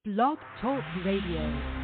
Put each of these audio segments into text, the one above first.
Blog Talk Radio.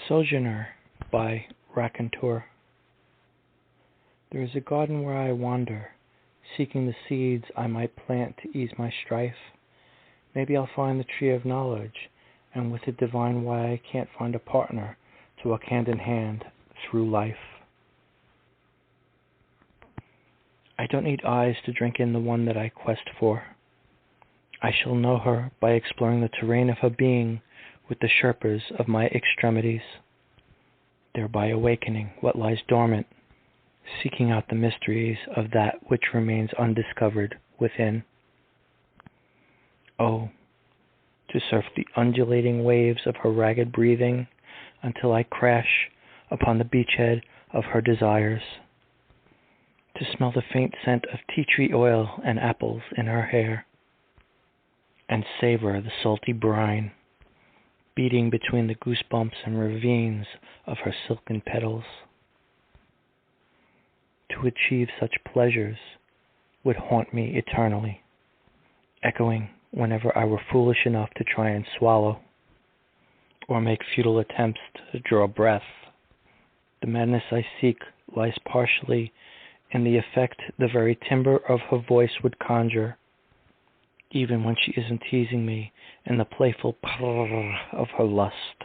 Sojourner by Raconteur. There is a garden where I wander, seeking the seeds I might plant to ease my strife. Maybe I'll find the tree of knowledge, and with it divine why I can't find a partner to walk hand in hand through life. I don't need eyes to drink in the one that I quest for. I shall know her by exploring the terrain of her being with the Sherpas of my extremities, thereby awakening what lies dormant, seeking out the mysteries of that which remains undiscovered within. Oh, to surf the undulating waves of her ragged breathing until I crash upon the beachhead of her desires, to smell the faint scent of tea tree oil and apples in her hair, and savor the salty brine beating between the goosebumps and ravines of her silken petals. To achieve such pleasures would haunt me eternally, echoing whenever I were foolish enough to try and swallow, or make futile attempts to draw breath. The madness I seek lies partially in the effect the very timbre of her voice would conjure, even when she isn't teasing me in the playful prrr of her lust.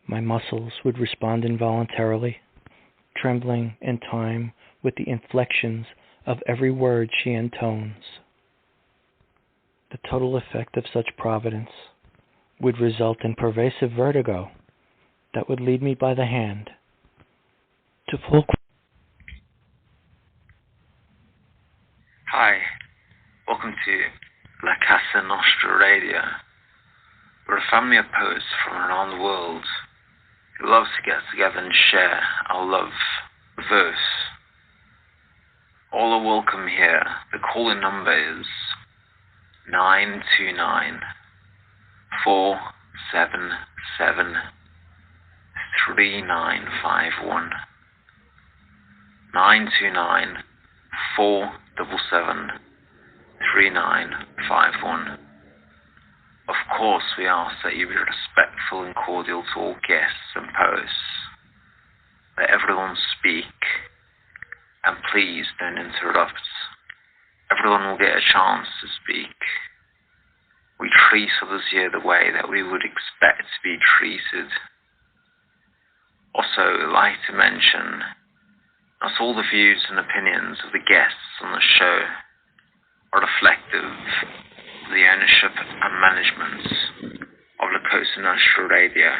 My muscles would respond involuntarily, trembling in time with the inflections of every word she intones. The total effect of such providence would result in pervasive vertigo that would lead me by the hand to full... Hi. Welcome to Cosa Nostra Radio. We're a family of poets from around the world who love to get together and share our love for verse. All are welcome here. The call-in number is 929 477 3951. 929 477 3951. Of course, we ask that you be respectful and cordial to all guests and poets. Let everyone speak, and please don't interrupt. Everyone will get a chance to speak. We treat others here the way that we would expect to be treated. Also, I'd like to mention not all the views and opinions of the guests on the show are reflective of the ownership and management of the Cosa Nostra Radio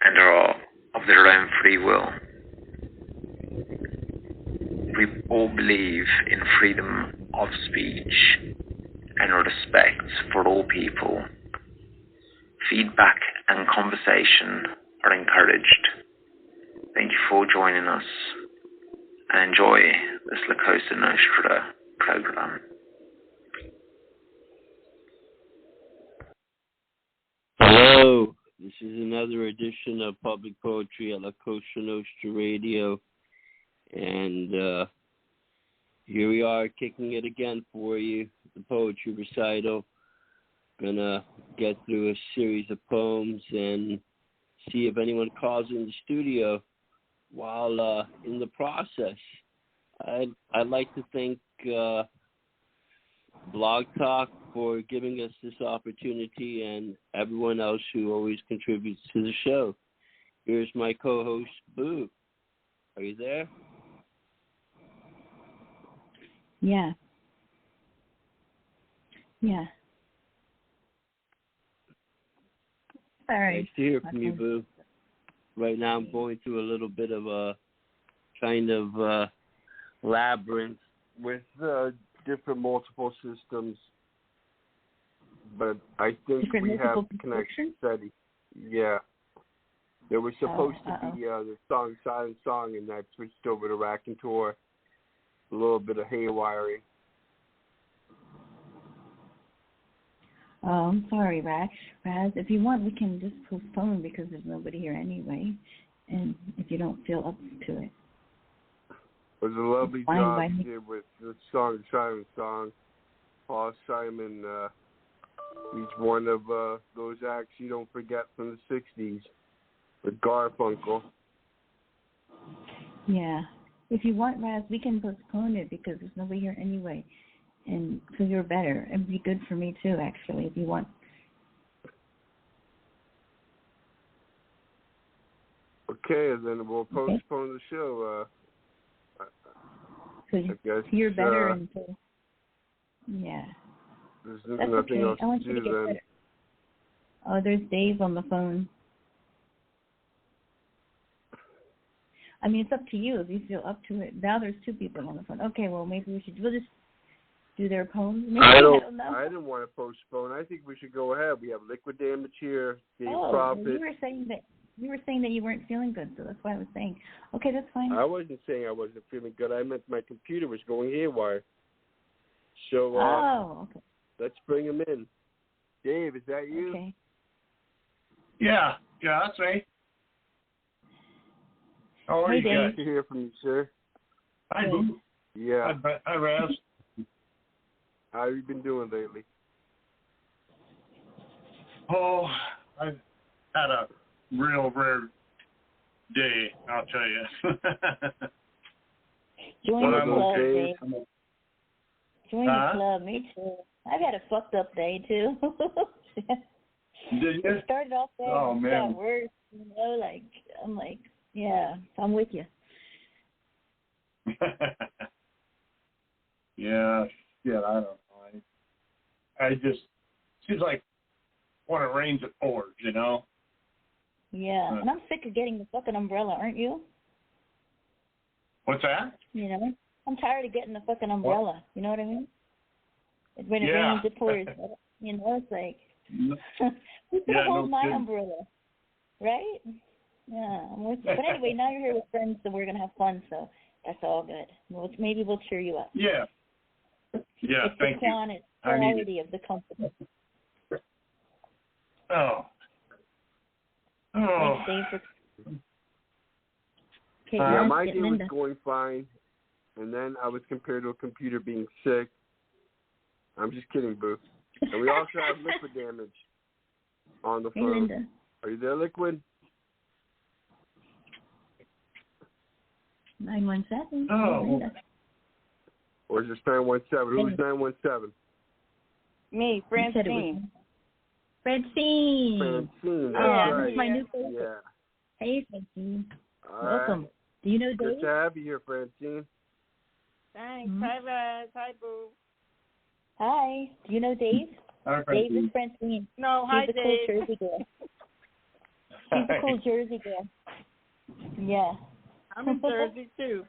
and are of their own free will. We all believe in freedom of speech and respect for all people. Feedback and conversation are encouraged. Thank you for joining us and enjoy this Cosa Nostra program. Hello, this is another edition of Public Poetry at Cosa Nostra Radio, and here we are kicking it again for you, the poetry recital. Gonna get through a series of poems and see if anyone calls in the studio while in the process. I'd like to thank Blog Talk for giving us this opportunity and everyone else who always contributes to the show. Here's my co-host, Boo. Are you there? Yeah. All right. Nice to hear from you, Boo. Right now I'm going through a little bit of a kind of labyrinth with different multiple systems, but I think we have the connection steady. Yeah. There was supposed to be the song, Silent Song, and that switched over to Raconteur. A little bit of haywiring. Oh, I'm sorry, Raz. If you want, we can just postpone because there's nobody here anyway, and if you don't feel up to it. It was a lovely job you did with the song, Silent Song. Paul Simon, he's one of those acts you don't forget from the 60s with Garfunkel. Yeah. If you want, Raz, we can postpone it because there's nobody here anyway. And so you're better. It'd be good for me too, actually, if you want. Okay, then we'll postpone the show. So you're better until. Yeah. There's nothing else to do then. Better. Oh, there's Dave on the phone. I mean, it's up to you if you feel up to it. Now there's two people on the phone. Okay, well, maybe we'll just do their poems. Maybe, I don't know. I didn't want to postpone. I think we should go ahead. We have Liquid Damage here, Dave Prophet. Well, you were saying that you weren't feeling good, so that's why I was saying. Okay, that's fine. I wasn't saying I wasn't feeling good. I meant my computer was going haywire. So okay. Let's bring him in. Dave, is that you? Okay. Yeah, that's me. How are you guys? Nice to hear from you, sir. Hi, Boo. Yeah. Hi, Raz. How have you been doing lately? Oh, I've had a real rare day, I'll tell you. Join the club, Dave. Join the Huh? club. Me too. I've had a fucked up day too. Did you? It started off bad, Oh, and man. got worse. You know, I'm like, yeah, I'm with you. Yeah, shit, I don't know. I just seems like when it rains it pours, you know. Yeah, and I'm sick of getting the fucking umbrella, aren't you? What's that? You know, I'm tired of getting the fucking umbrella. What? You know what I mean? When it Yeah. rains, it pours. You know, it's like, who's gonna hold my umbrella, right? Yeah, I'm with you. But anyway, now you're here with friends, so we're gonna have fun. So that's all good. Maybe we'll cheer you up. Yeah. Yeah. It's thank the you. quality of the company. Oh. Thanks, Dave. Okay, yeah, my day was going fine, and then I was compared to a computer being sick. I'm just kidding, Boo. And we also have Liquid Damage on the phone. Hey, Linda. Are you there, Liquid? 917. Oh. Linda. Or is this 917? Who's 917? Me, Francine. Francine. Francine, that's This right. is my new favorite. Yeah. Hey, Francine. All Welcome. Right. Do you know Dave? Good to have you here, Francine. Thanks. Hi, Raz. Hi, Boo. Hi. Do you know Dave? Hi, Dave is Francine. No, hi, She's a Dave. cool Jersey girl. She's a cool Jersey girl. Yeah. I'm in Jersey, too.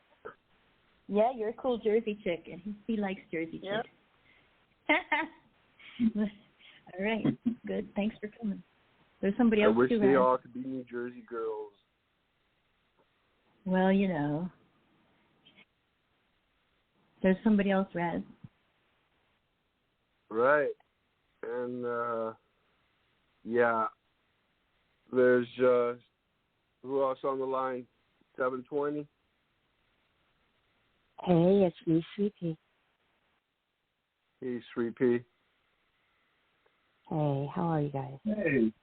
Yeah, you're a cool Jersey chick, and he likes Jersey chicks. All right, good. Thanks for coming. There's somebody else I wish too, they Raz. all could be New Jersey girls. Well, you know. There's somebody else, Raz. Right. And, yeah. There's, who else on the line? 720? Hey, it's me, Sweet Pea. Hey, Sweet Pea. Hey, how are you guys? Hey,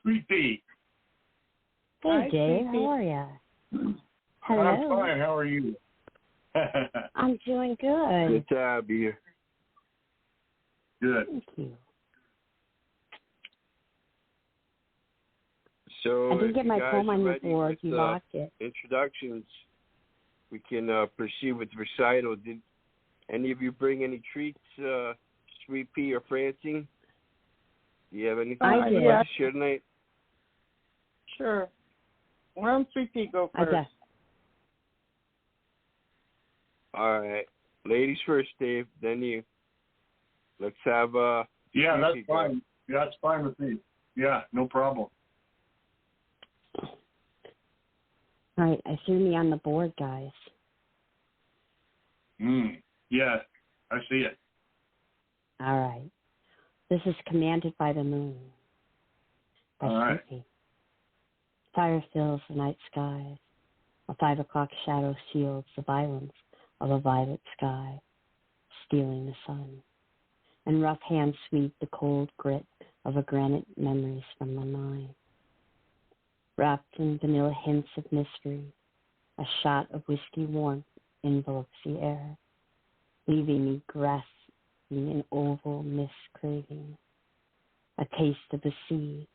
Sweet Pea. Hey, Hi, Dave, Sweet Pea. how are you? I'm Hello. fine. How are you? I'm doing good. Good to have you here. Good. Thank you. So, I did if get you my guys poem are on the ready board. with, You locked it. introductions, we can proceed with recital. Did any of you bring any treats, Sweet Pea or Francine? Do you have anything I you'd did. like to share tonight? Sure. Why don't Sweet Pea go I first? guess. All right. Ladies first, Dave, then you. Let's have Yeah, Sweet that's Pea go. fine. Yeah, that's fine with me. Yeah, no problem. All right, I threw me on the board, guys. Yeah, I see it. All right. This is Commanded by the Moon by All right. Sweet Pea. Fire fills the night skies. A 5 o'clock shadow seals the violence of a violet sky, stealing the sun. And rough hands sweep the cold grit of a granite memories from my mind. Wrapped in vanilla hints of mystery, a shot of whiskey warmth envelopes the air, leaving me grasping an oval mist craving, a taste of the sea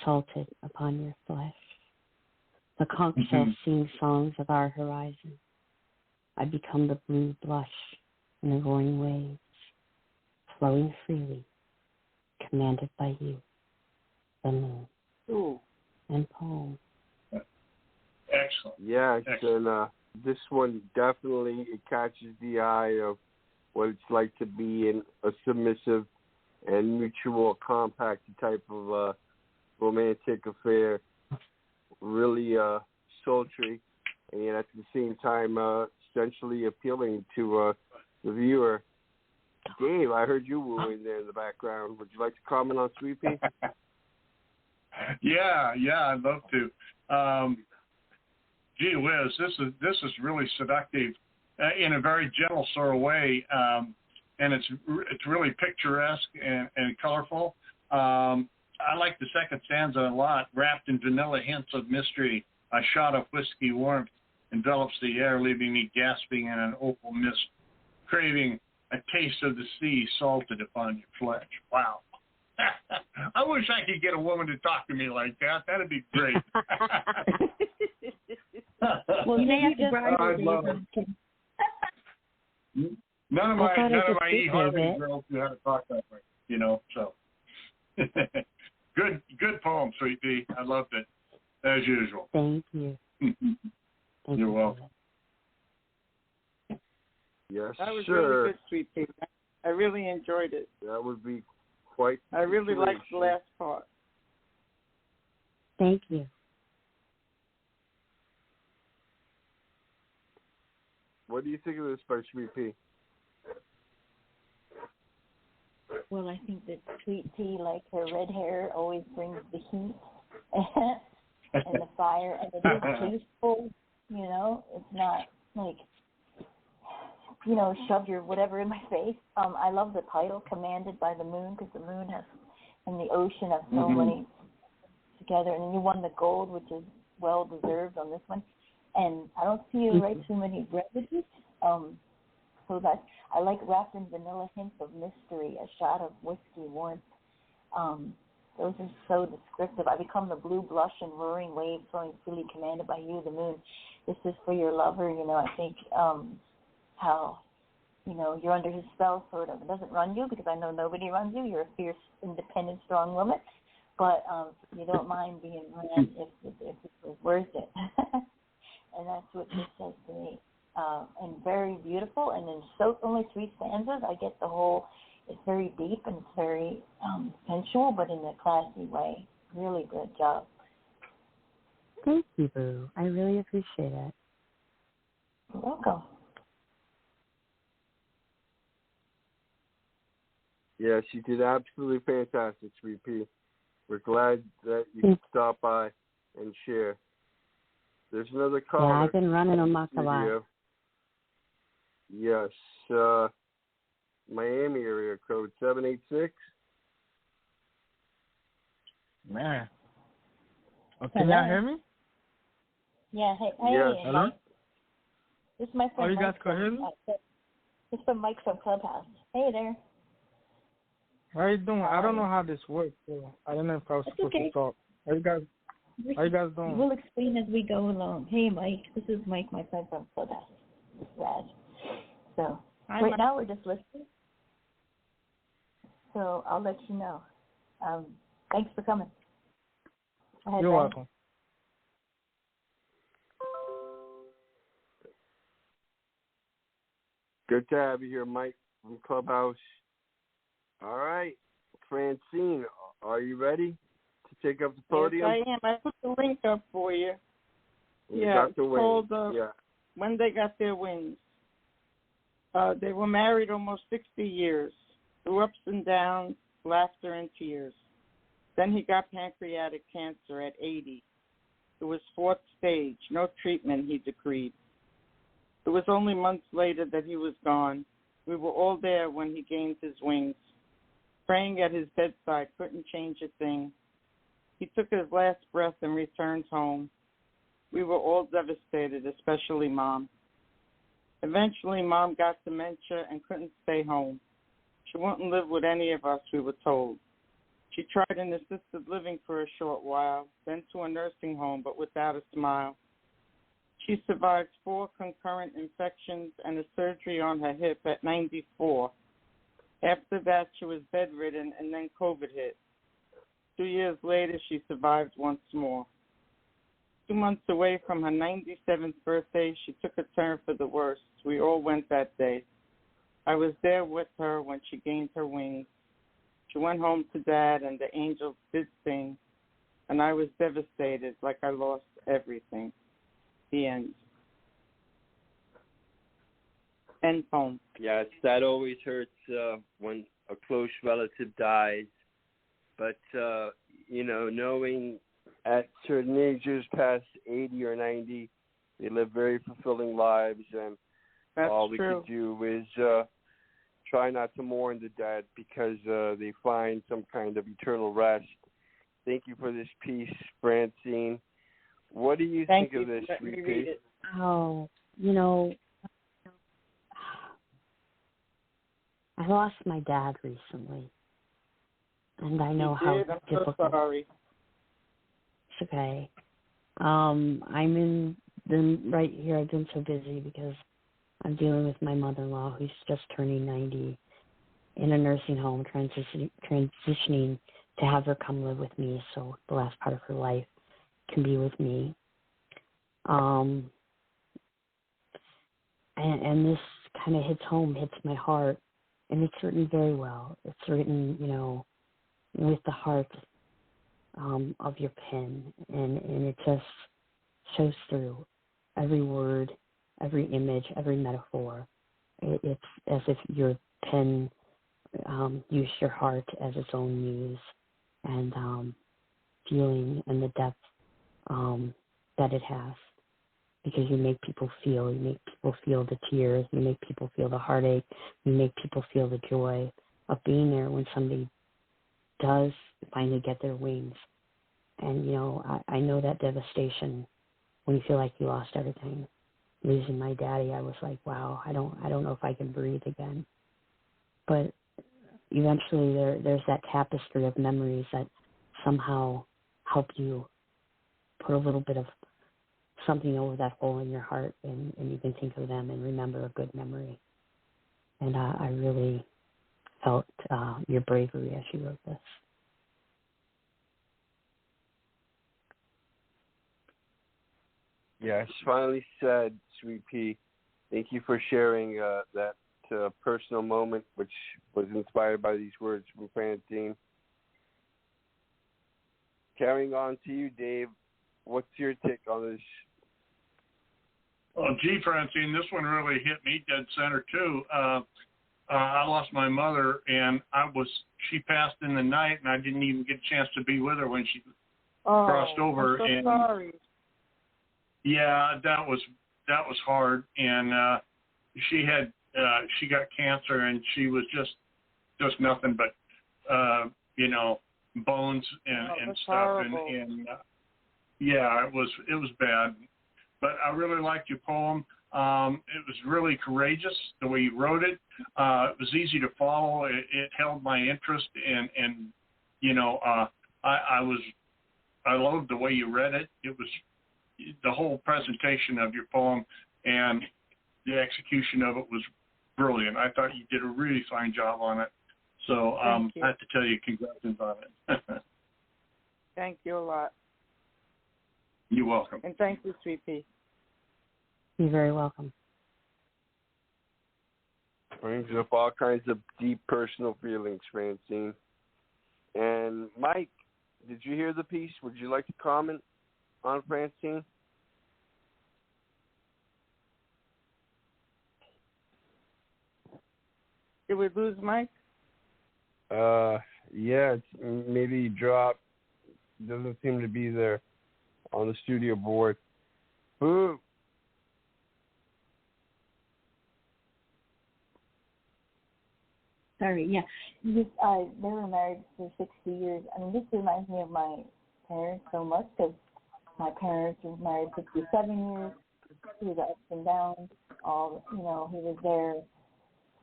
salted upon your flesh. The conch shell sings songs of our horizon. I become the blue blush in the roaring waves, flowing freely, commanded by you, the moon. Ooh. And poem. Excellent. Yeah, Excellent. and this one definitely it catches the eye of what it's like to be in a submissive and mutual compact type of romantic affair. Really sultry, and at the same time essentially appealing to the viewer. Dave, I heard you wooing there in the background. Would you like to comment on Sweet Pea? Yeah, I'd love to. Gee whiz, this is really seductive in a very gentle sort of way, and it's really picturesque and colorful. I like the second stanza a lot. Wrapped in vanilla hints of mystery, a shot of whiskey warmth envelops the air, leaving me gasping in an opal mist, craving a taste of the sea salted upon your flesh. Wow. I wish I could get a woman to talk to me like that. That'd be great. Well, You may have to just bribe her, I'd love Dave. None of I thought my I could speak e-harmony with it. girls knew how to talk that way, so. Good poem, Sweet Pea. I loved it, as usual. Thank you. Thank You're you. welcome. Yes, That was sir. really good, Sweet Pea. I really enjoyed it. That would be quite. I really liked the last part. Thank you. What do you think of this by Sweet Pea? Well, I think that Sweet Pea, like her red hair, always brings the heat and the fire, and it is tasteful. It's not like shove your whatever in my face. I love the title, Commanded by the Moon, because the moon and the ocean have so many together. And then you won the gold, which is well deserved on this one. And I don't see you write too many brevity. So that I like wrapped in vanilla hints of mystery, a shot of whiskey warmth. Those are so descriptive. I become the blue blush and roaring wave, flowing freely, commanded by you, the moon. This is for your lover. I think how you're under his spell, sort of. It doesn't run you because I know nobody runs you. You're a fierce, independent, strong woman, but you don't mind being ran if it was worth it. And that's what this says to me. and very beautiful. And in so only 3 stanzas, I get the whole. It's very deep and it's very sensual, but in a classy way. Really good job. Thank you, Boo. I really appreciate it. You're welcome. Yes, you did absolutely fantastic, Sweet Pea. We're glad that you could stop by and share. There's another caller. Yeah, I've been running amok a lot. Yes, Miami area code 786. Man. Oh, can y'all hear me? Yeah, hey, yes. Hello? This is my friend. Oh, you guys Mike can hear me? This is Mike from Clubhouse. Hey there. How are you doing? I don't know how this works, so I don't know if I was supposed to talk. How you guys doing? We'll explain as we go along. Hey, Mike. This is Mike, my friend from Clubhouse. This is Razz. So, right now we're just listening. So, I'll let you know. Thanks for coming. You're welcome. Good to have you here, Mike, from Clubhouse. All right. Francine, are you ready to take up the podium? Yes, I am. I put the link up for you. Got the it's called yeah. When They Got Their Wings. They were married almost 60 years, through ups and downs, laughter and tears. Then he got pancreatic cancer at 80. It was 4th stage, no treatment, he decreed. It was only months later that he was gone. We were all there when he gained his wings. Praying at his bedside, couldn't change a thing. He took his last breath and returned home. We were all devastated, especially Mom. Eventually, Mom got dementia and couldn't stay home. She wouldn't live with any of us, we were told. She tried an assisted living for a short while, then to a nursing home, but without a smile. She survived 4 concurrent infections and a surgery on her hip at 94. After that, she was bedridden, and then COVID hit. 2 years later, she survived once more. 2 months away from her 97th birthday, she took a turn for the worse. We all went that day. I was there with her when she gained her wings. She went home to Dad, and the angels did sing, and I was devastated, like I lost everything. The end. End poem. Yes, that always hurts when a close relative dies. But, knowing at certain ages past 80 or 90, they live very fulfilling lives, and all we can do is try not to mourn the dead because they find some kind of eternal rest. Thank you for this piece, Francine. What do you think of this, Sweet Pea? Oh, I lost my dad recently, and I know how difficult. I'm so sorry. It's okay. I'm right here. I've been so busy because I'm dealing with my mother-in-law who's just turning 90 in a nursing home, transitioning to have her come live with me so the last part of her life can be with me. And this kind of hits my heart, and it's written very well. It's written, with the heart of your pen, and it just shows through every word, every image, every metaphor. It's as if your pen used your heart as its own muse, and feeling and the depth that it has, because you make people feel the tears, you make people feel the heartache, you make people feel the joy of being there when somebody does finally get their wings. And, I know that devastation when you feel like you lost everything. Losing my daddy, I was like, wow, I don't know if I can breathe again. But eventually there's that tapestry of memories that somehow help you put a little bit of something over that hole in your heart, and you can think of them and remember a good memory. And I really felt your bravery as you wrote this. Yes, finally said, Sweet Pea. Thank you for sharing that personal moment, which was inspired by these words from Francine. Carrying on to you, Dave. What's your take on this? Well, gee, Francine, this one really hit me dead center too. I lost my mother, and she passed in the night, and I didn't even get a chance to be with her when she crossed over. I'm so sorry. Yeah, that was hard, and she got cancer, and she was just nothing but bones and stuff, and yeah, it was bad. But I really liked your poem. It was really courageous the way you wrote it. It was easy to follow. It held my interest, and I loved the way you read it. It was the whole presentation of your poem, and the execution of it was brilliant. I thought you did a really fine job on it. So I have to tell you, congratulations on it. Thank you a lot. You're welcome. And thank you, Sweet Pea. You're very welcome. Brings up all kinds of deep personal feelings, Francine. And Mike, did you hear the piece? Would you like to comment on Francine? Did we lose Mike? Yeah, maybe he dropped. Doesn't seem to be there on the studio board. Boo. Sorry, yeah. They were married for 60 years. I mean, this reminds me of my parents so much because my parents were married 67 years. He was ups and downs. He was there.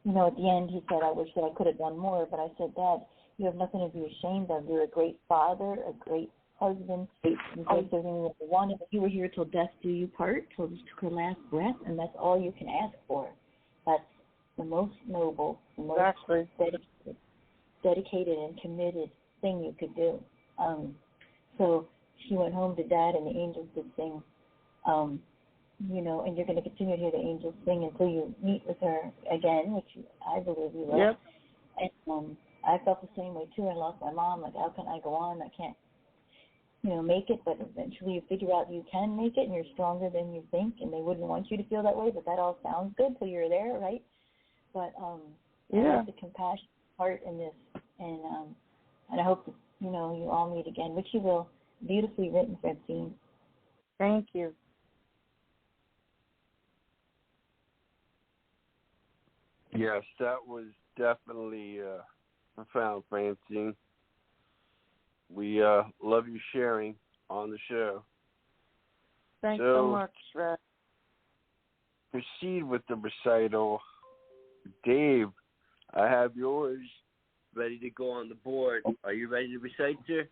At the end, he said, I wish that I could have done more. But I said, Dad, you have nothing to be ashamed of. You're a great father, a great husband. In case there's anything you wanted, you were here till death do you part, till she took her last breath, and that's all you can ask for. That's the most noble, the most dedicated and committed thing you could do. So she went home to Dad, and the angels did sing. And you're going to continue to hear the angels sing until you meet with her again, which I believe you will. Yep. And I felt the same way too. I lost my mom. Like, how can I go on? I can't, make it. But eventually you figure out you can make it, and you're stronger than you think. And they wouldn't want you to feel that way, but that all sounds good till you're there, right? But I like the compassion part in this, and I hope that, you all meet again, which you will. Beautifully written, Francine. Thank you. Yes, that was definitely profound, Francine. We love you sharing on the show. Thanks so much, Red. Proceed with the recital. Dave, I have yours ready to go on the board. Are you ready to recite, sir?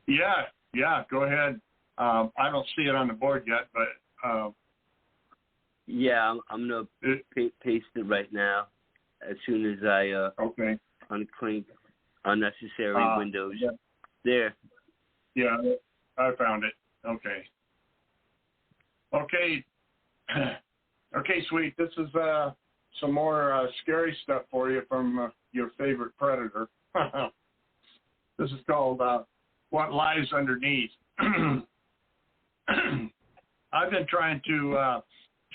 Yeah, go ahead. I don't see it on the board yet, but... Yeah, I'm going to paste it right now as soon as I unclink unnecessary windows. Yeah. There. Yeah, I found it. Okay. Okay, sweet. This is some more scary stuff for you from your favorite predator. This is called What Lies Underneath. I've been trying to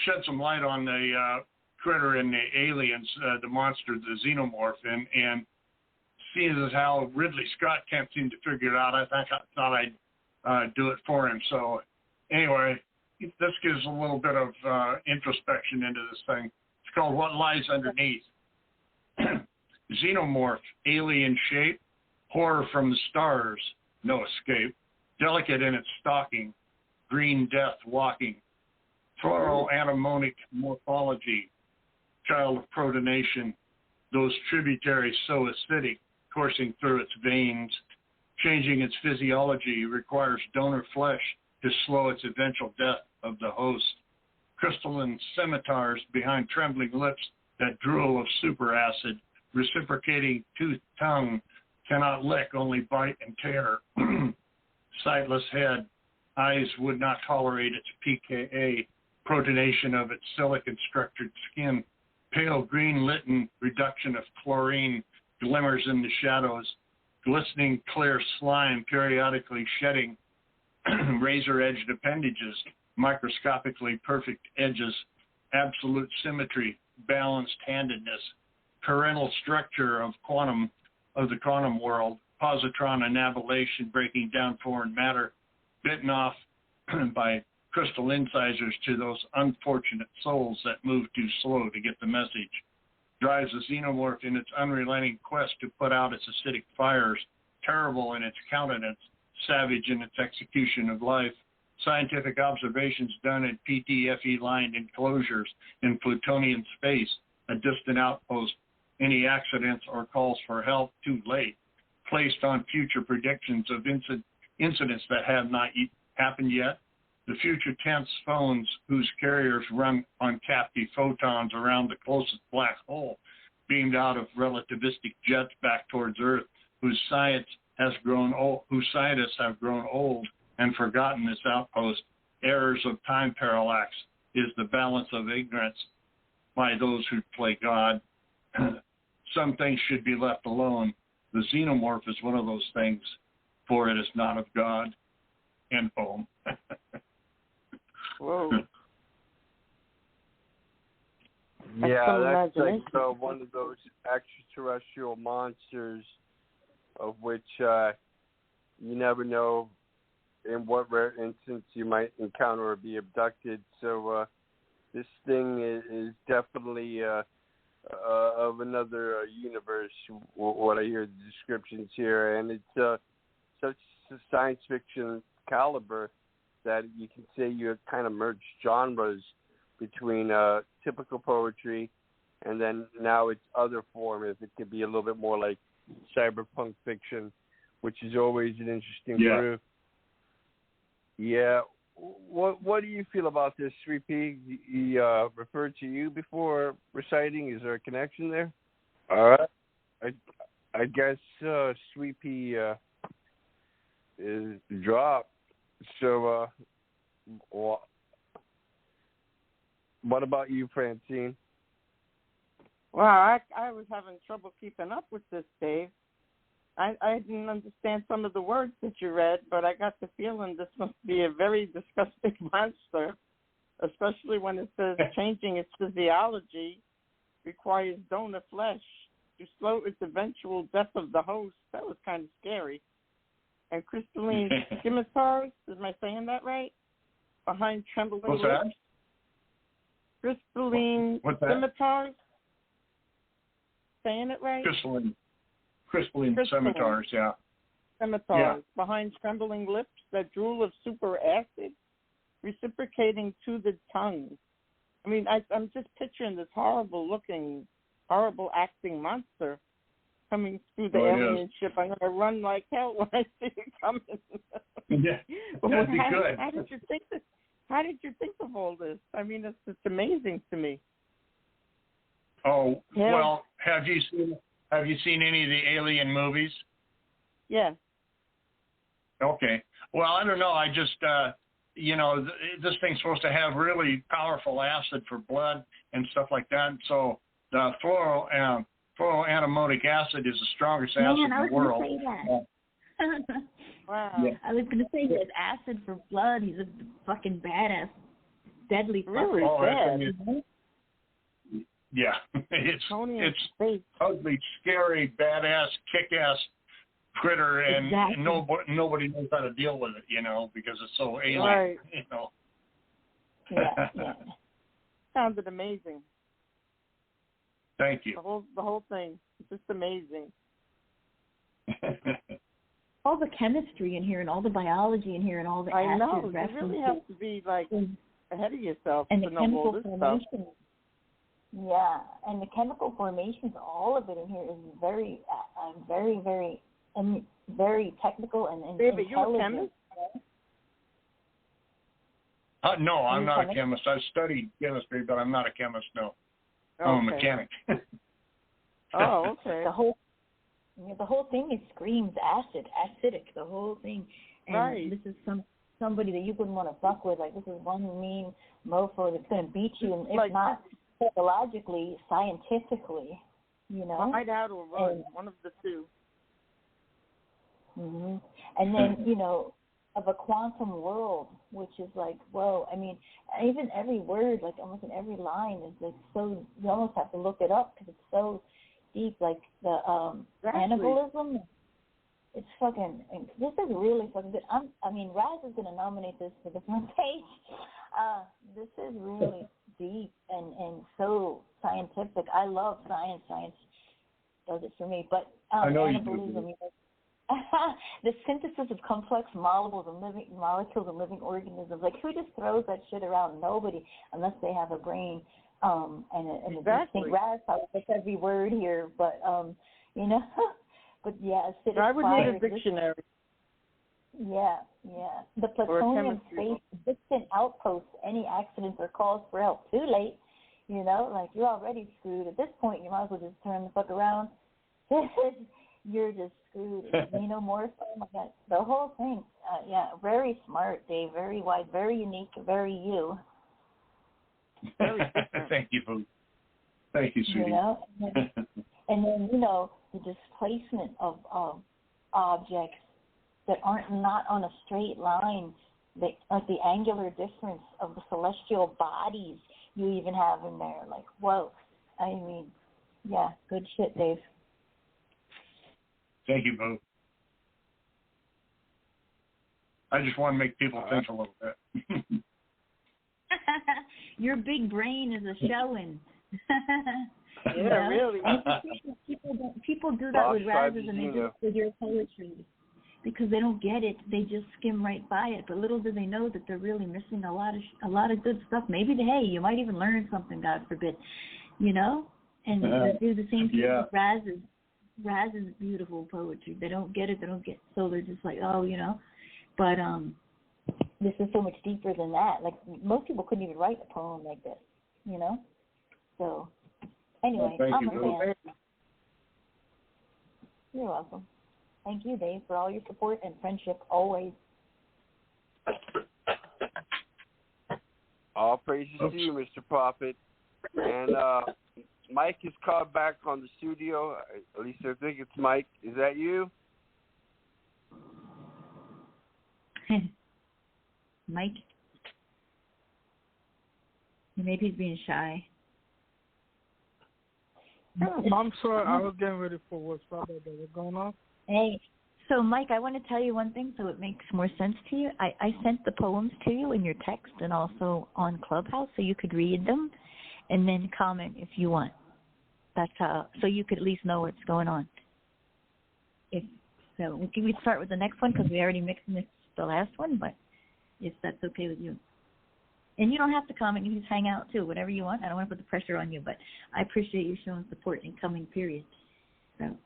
shed some light on the critter and the aliens, the monster, the xenomorph, and seeing as how Ridley Scott can't seem to figure it out, I thought I'd do it for him. So anyway, this gives a little bit of introspection into this thing. It's called What Lies Underneath. Xenomorph, alien shape, horror from the stars, no escape, delicate in its stalking, green death walking, floral anemonic morphology, child of protonation, those tributaries so acidic, coursing through its veins, changing its physiology requires donor flesh to slow its eventual death of the host. Crystalline scimitars behind trembling lips that drool of superacid, reciprocating toothed tongue, cannot lick, only bite and tear. Sightless head, eyes would not tolerate its PKA, protonation of its silicon-structured skin, pale green litten reduction of chlorine glimmers in the shadows, glistening clear slime periodically shedding razor-edged appendages, microscopically perfect edges, absolute symmetry, balanced handedness, parental structure of the quantum world, positron annihilation breaking down foreign matter, bitten off by crystal incisors to those unfortunate souls that move too slow to get the message, drives the xenomorph in its unrelenting quest to put out its acidic fires, terrible in its countenance, savage in its execution of life, scientific observations done in PTFE-lined enclosures in Plutonian space, a distant outpost, any accidents or calls for help too late, placed on future predictions of incidents that have not happened yet, the future tense phones whose carriers run on captive photons around the closest black hole, beamed out of relativistic jets back towards Earth, whose scientists have grown old and forgotten this outpost. Errors of time parallax is the balance of ignorance by those who play God. Some things should be left alone. The xenomorph is one of those things, for it is not of God. End poem. Whoa. Yeah, that's like one of those extraterrestrial monsters of which you never know in what rare instance you might encounter or be abducted. So this thing is definitely of another universe, what I hear the descriptions here. And it's such science fiction caliber that you can say you kind of merged genres between typical poetry and then now its other form, if it could be a little bit more like cyberpunk fiction, which is always an interesting group. Yeah. What do you feel about this, 3P? He referred to you before reciting. Is there a connection there? All right. I guess Sweet Pea is dropped. So, what about you, Francine? Well, I was having trouble keeping up with this, Dave. I didn't understand some of the words that you read, but I got the feeling this must be a very disgusting monster, especially when it says changing its physiology requires donor flesh to slow its eventual death of the host. That was kind of scary. And crystalline scimitars, am I saying that right? Behind trembling lips. That? Crystalline scimitars? Saying it right? Crystalline scimitars, yeah. Scimitars, behind trembling lips that drool of super acid, reciprocating to the tongue. I mean, I'm just picturing this horrible-looking, horrible-acting monster coming through the alien ship. I'm going to run like hell when I see it coming. Yeah, that'd be good. How did you think of all this? I mean, it's amazing to me. Oh, well, have you seen any of the Alien movies? Yeah. Okay. Well, I don't know. I just, this thing's supposed to have really powerful acid for blood and stuff like that. So the fluoroanamonic acid is the strongest acid in the world. Man, I was going to say that. Wow. Yeah. I was going to say that acid for blood. He's a fucking badass, deadly really fucker. Yeah, it's ugly, scary, badass, kick-ass critter, and nobody knows how to deal with it, because it's so alien, right. Yeah. Sounded amazing. Thank you. The whole thing, it's just amazing. All the chemistry in here, and all the biology in here, and all the acid know. references. You really have to be ahead of yourself and to the know chemical all this formation. stuff. Yeah, and the chemical formations, all of it in here is very, very, very, very technical and intelligent. You a chemist? No, I'm not a chemist. I've studied chemistry, but I'm not a chemist. No, I'm a mechanic. Oh, okay. The whole thing screams acidic. The whole thing. And right. This is somebody that you wouldn't want to fuck with. Like, this is one mean mofo that's going to beat you, and if not psychologically, scientifically, you know. Hide out or run, one of the two. Mm-hmm. And then, you know, of a quantum world, which is like, whoa, I mean, even every word, like almost in every line is like so, you almost have to look it up because it's so deep, like the cannibalism. It's fucking, this is really fucking good. I mean, Razz is going to nominate this for the front page. This is really deep and so scientific. I love science. Science does it for me. But cannibalism, the synthesis of complex molecules and living organisms. Like, who just throws that shit around? Nobody, unless they have a brain. And exactly. I think Razz probably gets every word here, but you know. But yeah, acidic I would fire, need a dictionary. Yeah. The plutonium space, distant outposts, any accidents or calls for help. Too late, you know, like you're already screwed. At this point, you might as well just turn the fuck around. You're just screwed. Xenomorph, oh my God, the whole thing. Yeah, very smart, Dave, very wide, very unique, very you. Thank you, Boo. Thank you, sweetie. You know, and then, you know, the displacement of objects that aren't not on a straight line, like the angular difference of the celestial bodies you even have in there. Like, whoa. I mean, yeah, good shit, Dave. Thank you, Boo. I just want to make people think a little bit. Your big brain is a showing. Yeah, really. People do that with Razzes and they do it with your poetry because they don't get it. They just skim right by it. But little do they know that they're really missing a lot of good stuff. Maybe you might even learn something, God forbid, you know. And they do the same thing with Razzes. Razz is beautiful poetry. They don't get it. So they're just like, oh, you know. But this is so much deeper than that. Like, most people couldn't even write a poem like this, you know. So anyway, I'm a fan. You're welcome. Thank you, Dave, for all your support and friendship always. All praises to you, Mr. Prophet. And Mike is called back on the studio. At least I think it's Mike. Is that you? Mike? Maybe he's being shy. I'm sorry, I was getting ready for what's probably going on. Hey, so Mike, I want to tell you one thing so it makes more sense to you. I sent the poems to you in your text and also on Clubhouse so you could read them and then comment if you want. That's how, so you could at least know what's going on. So we can start with the next one because we already mixed the last one, but if that's okay with you. And you don't have to comment. You can just hang out, too, whatever you want. I don't want to put the pressure on you, but I appreciate you showing support in coming period. So.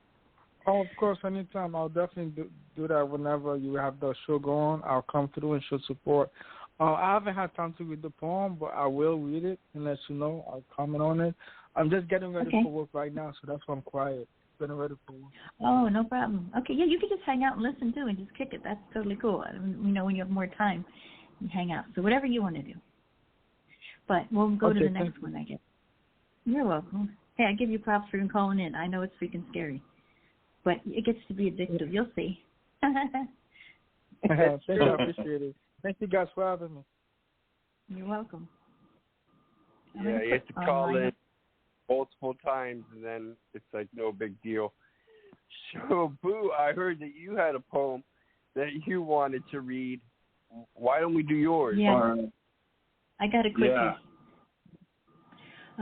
Oh, of course, anytime. I'll definitely do that whenever you have the show going. I'll come through and show support. I haven't had time to read the poem, but I will read it and let you know. I'll comment on it. I'm just getting ready for work right now, so that's why I'm quiet. Getting ready for work. Oh, no problem. Okay, yeah, you can just hang out and listen, too, and just kick it. That's totally cool. You know, when you have more time, you hang out. So whatever you want to do. But we'll go to the next one, I guess. You're welcome. Hey, I give you props for calling in. I know it's freaking scary. But it gets to be addictive. You'll see. Thank you. I appreciate it. Thank you guys for having me. You're welcome. Yeah, you have to call in multiple times, and then it's like no big deal. So, Boo, I heard that you had a poem that you wanted to read. Why don't we do yours? Yeah. I got it quickly. Yeah.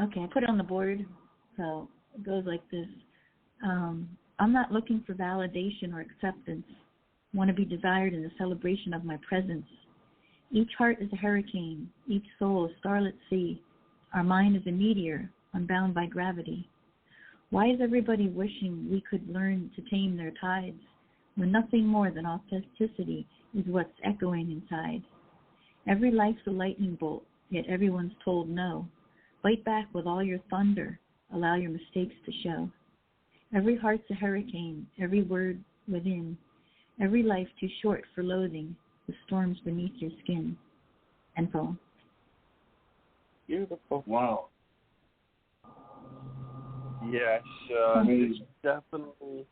Okay, I put it on the board. So it goes like this. I'm not looking for validation or acceptance. Want to be desired in the celebration of my presence. Each heart is a hurricane. Each soul a starlit sea. Our mind is a meteor, unbound by gravity. Why is everybody wishing we could learn to tame their tides when nothing more than authenticity is what's echoing inside? Every life's a lightning bolt, yet everyone's told no. Fight back with all your thunder. Allow your mistakes to show. Every heart's a hurricane, every word within. Every life too short for loathing. The Storms Beneath Your Skin, and poem. Beautiful. Wow. Yes, definitely.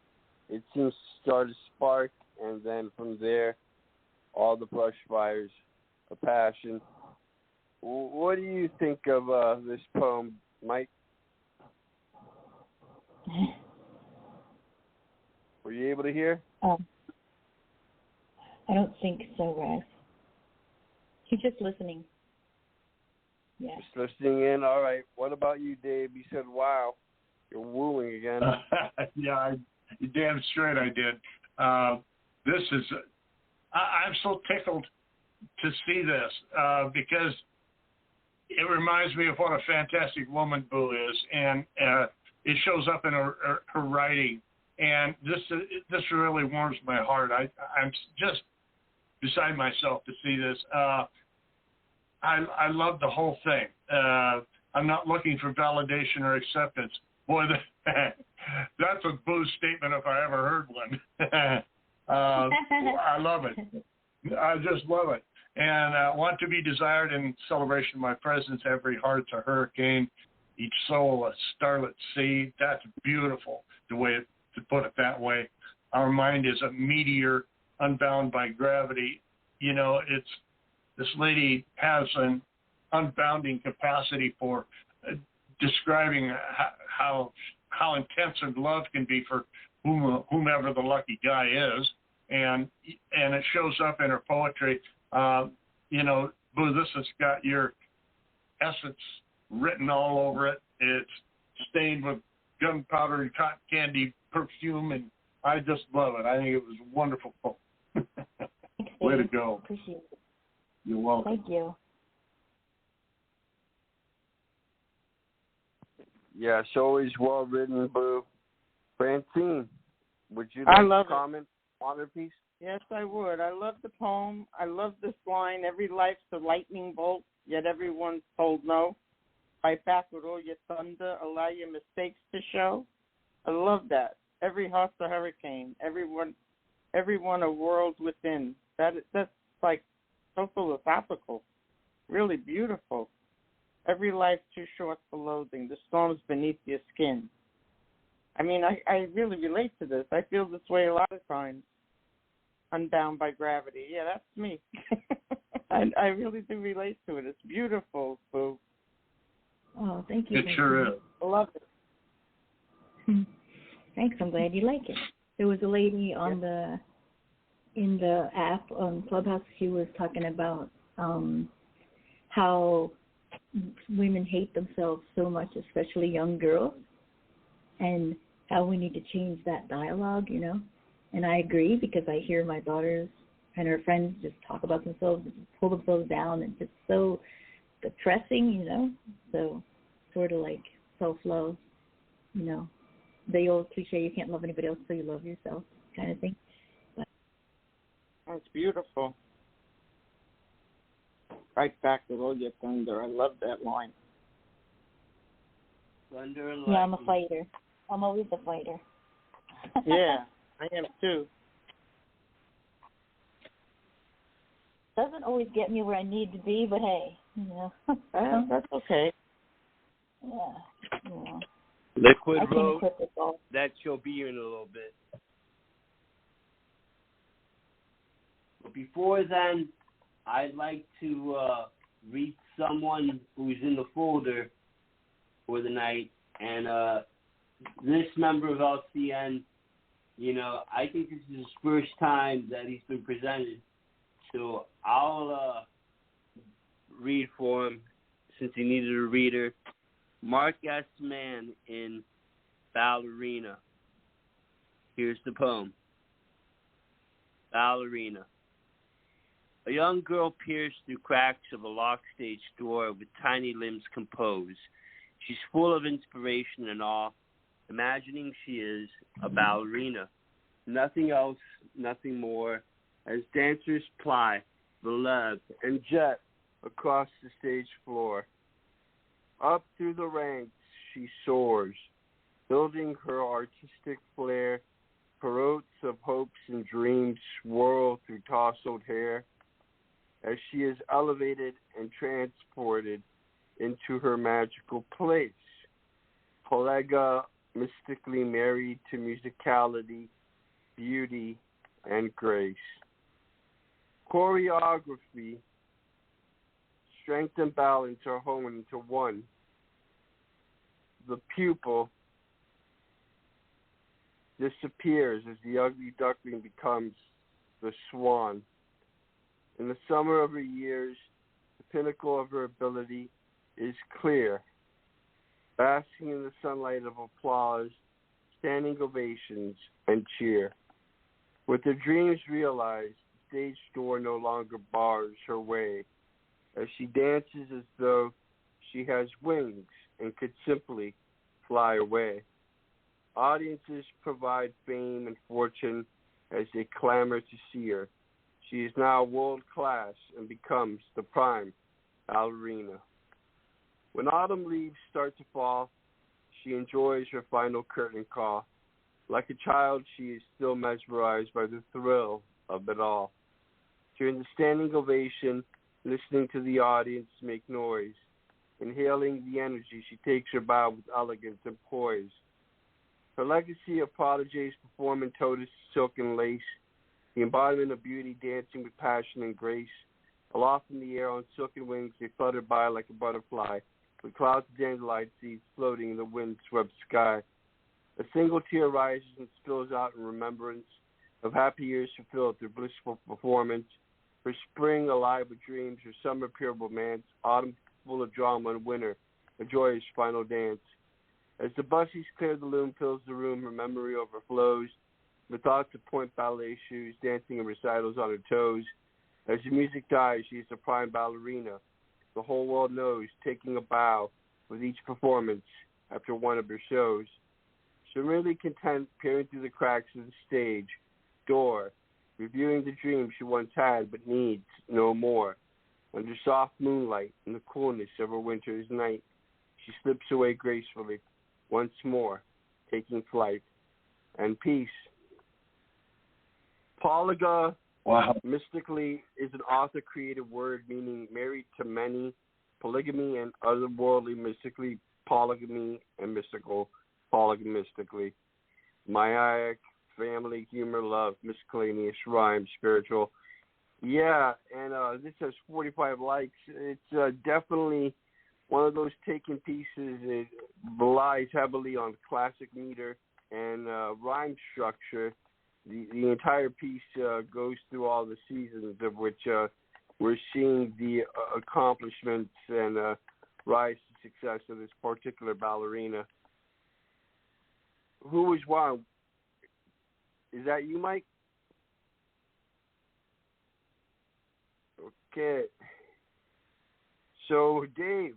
It seems to start a spark, and then from there, all the brush fires of passion. What do you think of this poem, Mike? Were you able to hear? I don't think so, Raz. He's just listening. Yeah. Just listening in. All right. What about you, Dave? You said, wow, you're wooing again. Yeah, you're damn straight I did. This is, I'm so tickled to see this because it reminds me of what a fantastic woman Boo is, and it shows up in her writing. And this really warms my heart. I'm just beside myself to see this. I love the whole thing. I'm not looking for validation or acceptance. Boy, that's a Boo statement if I ever heard one. I love it. I just love it. And want to be desired in celebration of my presence. Every heart's a hurricane, each soul a starlit sea. That's beautiful, the way to put it that way. Our mind is a meteor unbound by gravity. You know, this lady has an unbounding capacity for describing how intense her love can be for whomever the lucky guy is, and it shows up in her poetry. You know, Boo, this has got your essence written all over it. It's stained with gunpowder and cotton candy perfume, and I just love it. I think it was a wonderful poem. Way to go. Appreciate it. You're welcome. Thank you. Yeah, it's always well written, Boo. Francine, would you like to comment on her piece? Yes, I would. I love the poem. I love this line, every life's a lightning bolt, yet everyone's told no. Fight back with all your thunder, allow your mistakes to show. I love that. Every heart's a hurricane, everyone a world within. That's like so philosophical, really beautiful. Every life too short for loathing, the storms beneath your skin. I mean, I really relate to this. I feel this way a lot of times. Unbound by gravity. Yeah, that's me. I really do relate to it. It's beautiful, Boo. Oh, thank you. It sure is. I love it. Thanks. I'm glad you like it. There was a lady on in the app on Clubhouse. She was talking about how women hate themselves so much, especially young girls, and how we need to change that dialogue, you know. And I agree, because I hear my daughters and her friends just talk about themselves and just pull themselves down, and it's so depressing, you know. So sort of like self-love, you know, the old cliche, you can't love anybody else till you love yourself kind of thing. But that's beautiful. Right back with all your thunder. I love that line. Thunder and lightning. Yeah, I'm a fighter. I'm always a fighter. Yeah, I am too. Doesn't always get me where I need to be, but hey, you know. That's okay. Yeah. Liquid Road, that she'll be in a little bit. But before then, I'd like to read someone who's in the folder for the night. And this member of LCN, you know, I think this is his first time that he's been presented. So I'll read for him since he needed a reader. Mark S. Mann in Ballerina. Here's the poem. Ballerina. A young girl peers through cracks of a locked stage door with tiny limbs composed. She's full of inspiration and awe, imagining she is a ballerina. Nothing else, nothing more, as dancers ply the lev and jet across the stage floor. Up through the ranks she soars, building her artistic flair. Perotes of hopes and dreams swirl through tousled hair. as she is elevated and transported into her magical place. Polega, mystically married to musicality, beauty, and grace. Choreography, strength and balance are honed into one. The pupil disappears as the ugly duckling becomes the swan. In the summer of her years, the pinnacle of her ability is clear, basking in the sunlight of applause, standing ovations, and cheer. With her dreams realized, the stage door no longer bars her way, as she dances as though she has wings and could simply fly away. Audiences provide fame and fortune as they clamor to see her. She is now world-class and becomes the prime ballerina. When autumn leaves start to fall, she enjoys her final curtain call. Like a child, she is still mesmerized by the thrill of it all. During the standing ovation, listening to the audience make noise, inhaling the energy, she takes her bow with elegance and poise. Her legacy of prodigies performing totus, silk, and lace, the embodiment of beauty dancing with passion and grace. Aloft in the air on silken wings, they flutter by like a butterfly, with clouds of dandelion seeds floating in the wind-swept sky. A single tear rises and spills out in remembrance of happy years fulfilled through blissful performance. Her spring alive with dreams, her summer pure romance, autumn full of drama, and winter a joyous final dance. As the buses clear the loom, fills the room, her memory overflows. The thoughts of point ballet shoes, dancing in recitals on her toes. As the music dies, she is a prime ballerina. The whole world knows, taking a bow with each performance after one of her shows. Serenely content, peering through the cracks of the stage door, reviewing the dreams she once had but needs no more. Under soft moonlight in the coolness of a winter's night, she slips away gracefully, once more, taking flight. And peace. Polyga, mystically, is an author-created word meaning married to many, polygamy and otherworldly, mystically, polygamy and mystical, polygamistically. Maiaic, family, humor, love, miscellaneous, rhyme, spiritual. Yeah, and this has 45 likes. It's definitely one of those taken pieces. It relies heavily on classic meter and rhyme structure. The entire piece goes through all the seasons of which we're seeing the accomplishments and rise to success of this particular ballerina. Who was one? Is that you, Mike? Okay. So, Dave.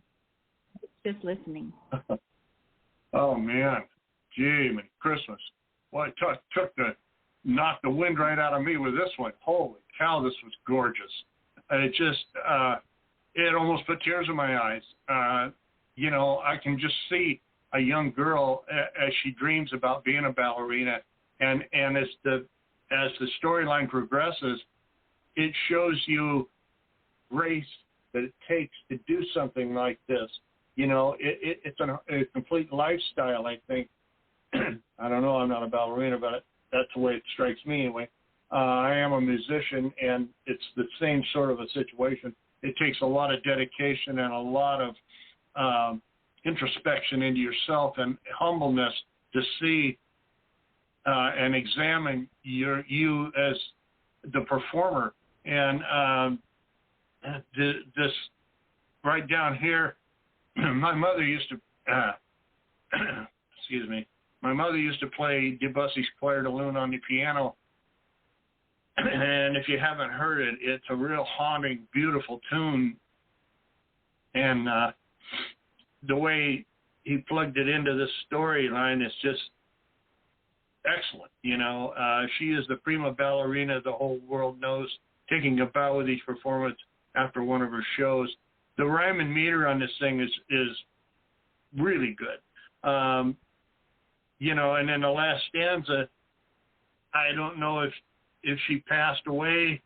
Just listening. Oh, man. Gee, man, Christmas. Well, it knocked the wind right out of me with this one. Holy cow, this was gorgeous. It just, it almost put tears in my eyes. I can just see a young girl as she dreams about being a ballerina. And as the storyline progresses, it shows you grace that it takes to do something like this. It's a complete lifestyle, I think. I don't know, I'm not a ballerina, but that's the way it strikes me anyway. I am a musician, and it's the same sort of a situation. It takes a lot of dedication and a lot of introspection into yourself and humbleness to see and examine you as the performer. And this right down here, my mother used to, excuse me, my mother used to play Debussy's Clair de Lune on the piano. And if you haven't heard it, it's a real haunting, beautiful tune. And the way he plugged it into this storyline is just excellent. She is the prima ballerina the whole world knows, taking a bow with each performance after one of her shows. The rhyme and meter on this thing is really good. And then the last stanza, I don't know if she passed away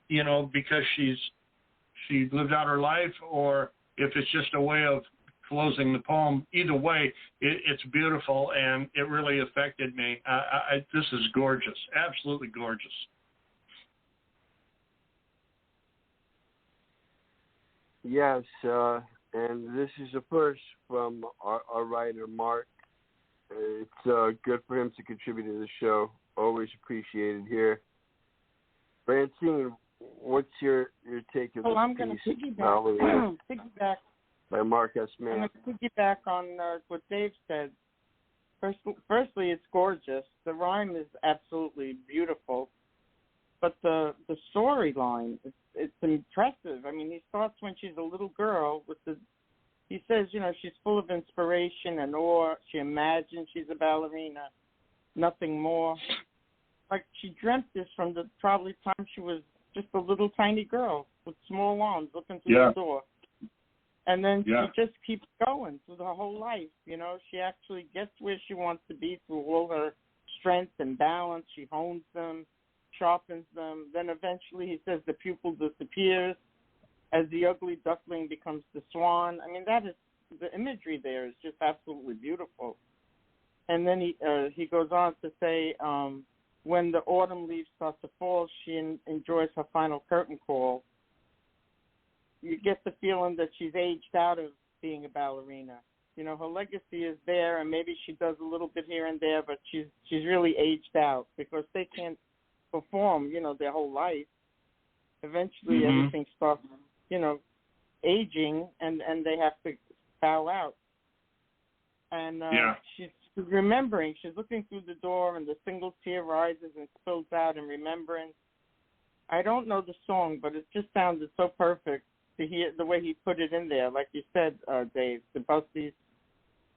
because she lived out her life, or if it's just a way of closing the poem. Either way, it's beautiful, and it really affected me. This is gorgeous, absolutely gorgeous. Yes, and this is a first from our writer, Mark. It's good for him to contribute to the show. Always appreciated here. Francine, what's your take of this I'm going piece? to piggyback by Mark S. Mann. I'm going to piggyback on what Dave said. Firstly, it's gorgeous. The rhyme is absolutely beautiful. But the storyline, it's impressive. I mean, he starts when she's a little girl he says, she's full of inspiration and awe. She imagines she's a ballerina, nothing more. Like she dreamt this from the probably time she was just a little tiny girl with small arms looking through the door. And then she just keeps going through her whole life. She actually gets where she wants to be through all her strength and balance. She hones them, sharpens them. Then eventually, he says, the pupil disappears as the ugly duckling becomes the swan. I mean, the imagery there is just absolutely beautiful. And then he goes on to say, when the autumn leaves start to fall, she enjoys her final curtain call. You get the feeling that she's aged out of being a ballerina. Her legacy is there, and maybe she does a little bit here and there, but she's really aged out because they can't perform, their whole life. Eventually, everything starts, aging, and they have to bow out. And she's remembering. She's looking through the door, and the single tear rises and spills out in remembrance. I don't know the song, but it just sounded so perfect to hear the way he put it in there. Like you said, Dave, the busty's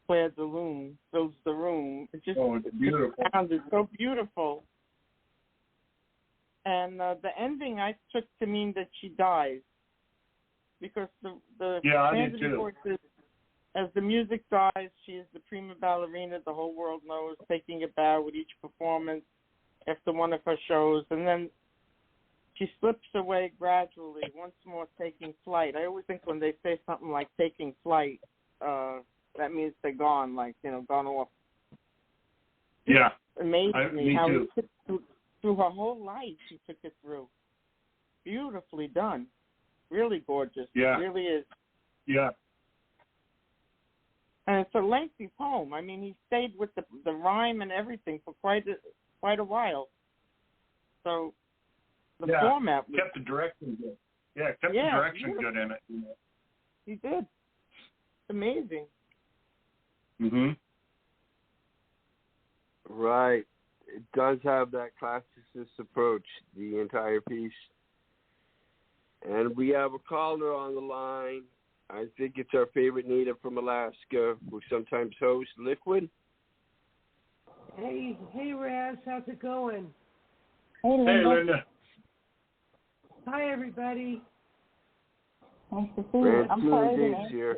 Claire de Lune fills the room. It just sounded so beautiful. And the ending I took to mean that she dies, because the stanza before says, as the music dies, she is the prima ballerina the whole world knows, taking a bow with each performance after one of her shows, and then she slips away gradually, once more taking flight. I always think when they say something like taking flight, that means they're gone, gone off. Yeah. It amazed me how too. He took through her whole life, she took it through. Beautifully done. Really gorgeous. Yeah. It really is. Yeah. And it's a lengthy poem. I mean, he stayed with the rhyme and everything for quite a while. So the format kept the direction good. Yeah, kept the direction good in it. He did. It's amazing. Right. It does have that classicist approach, the entire piece. And we have a caller on the line. I think it's our favorite native from Alaska, who sometimes hosts Liquid. Hey, Razz, how's it going? Hey, Linda. Hi, everybody. Nice to see you. I'm sorry I didn't answer here.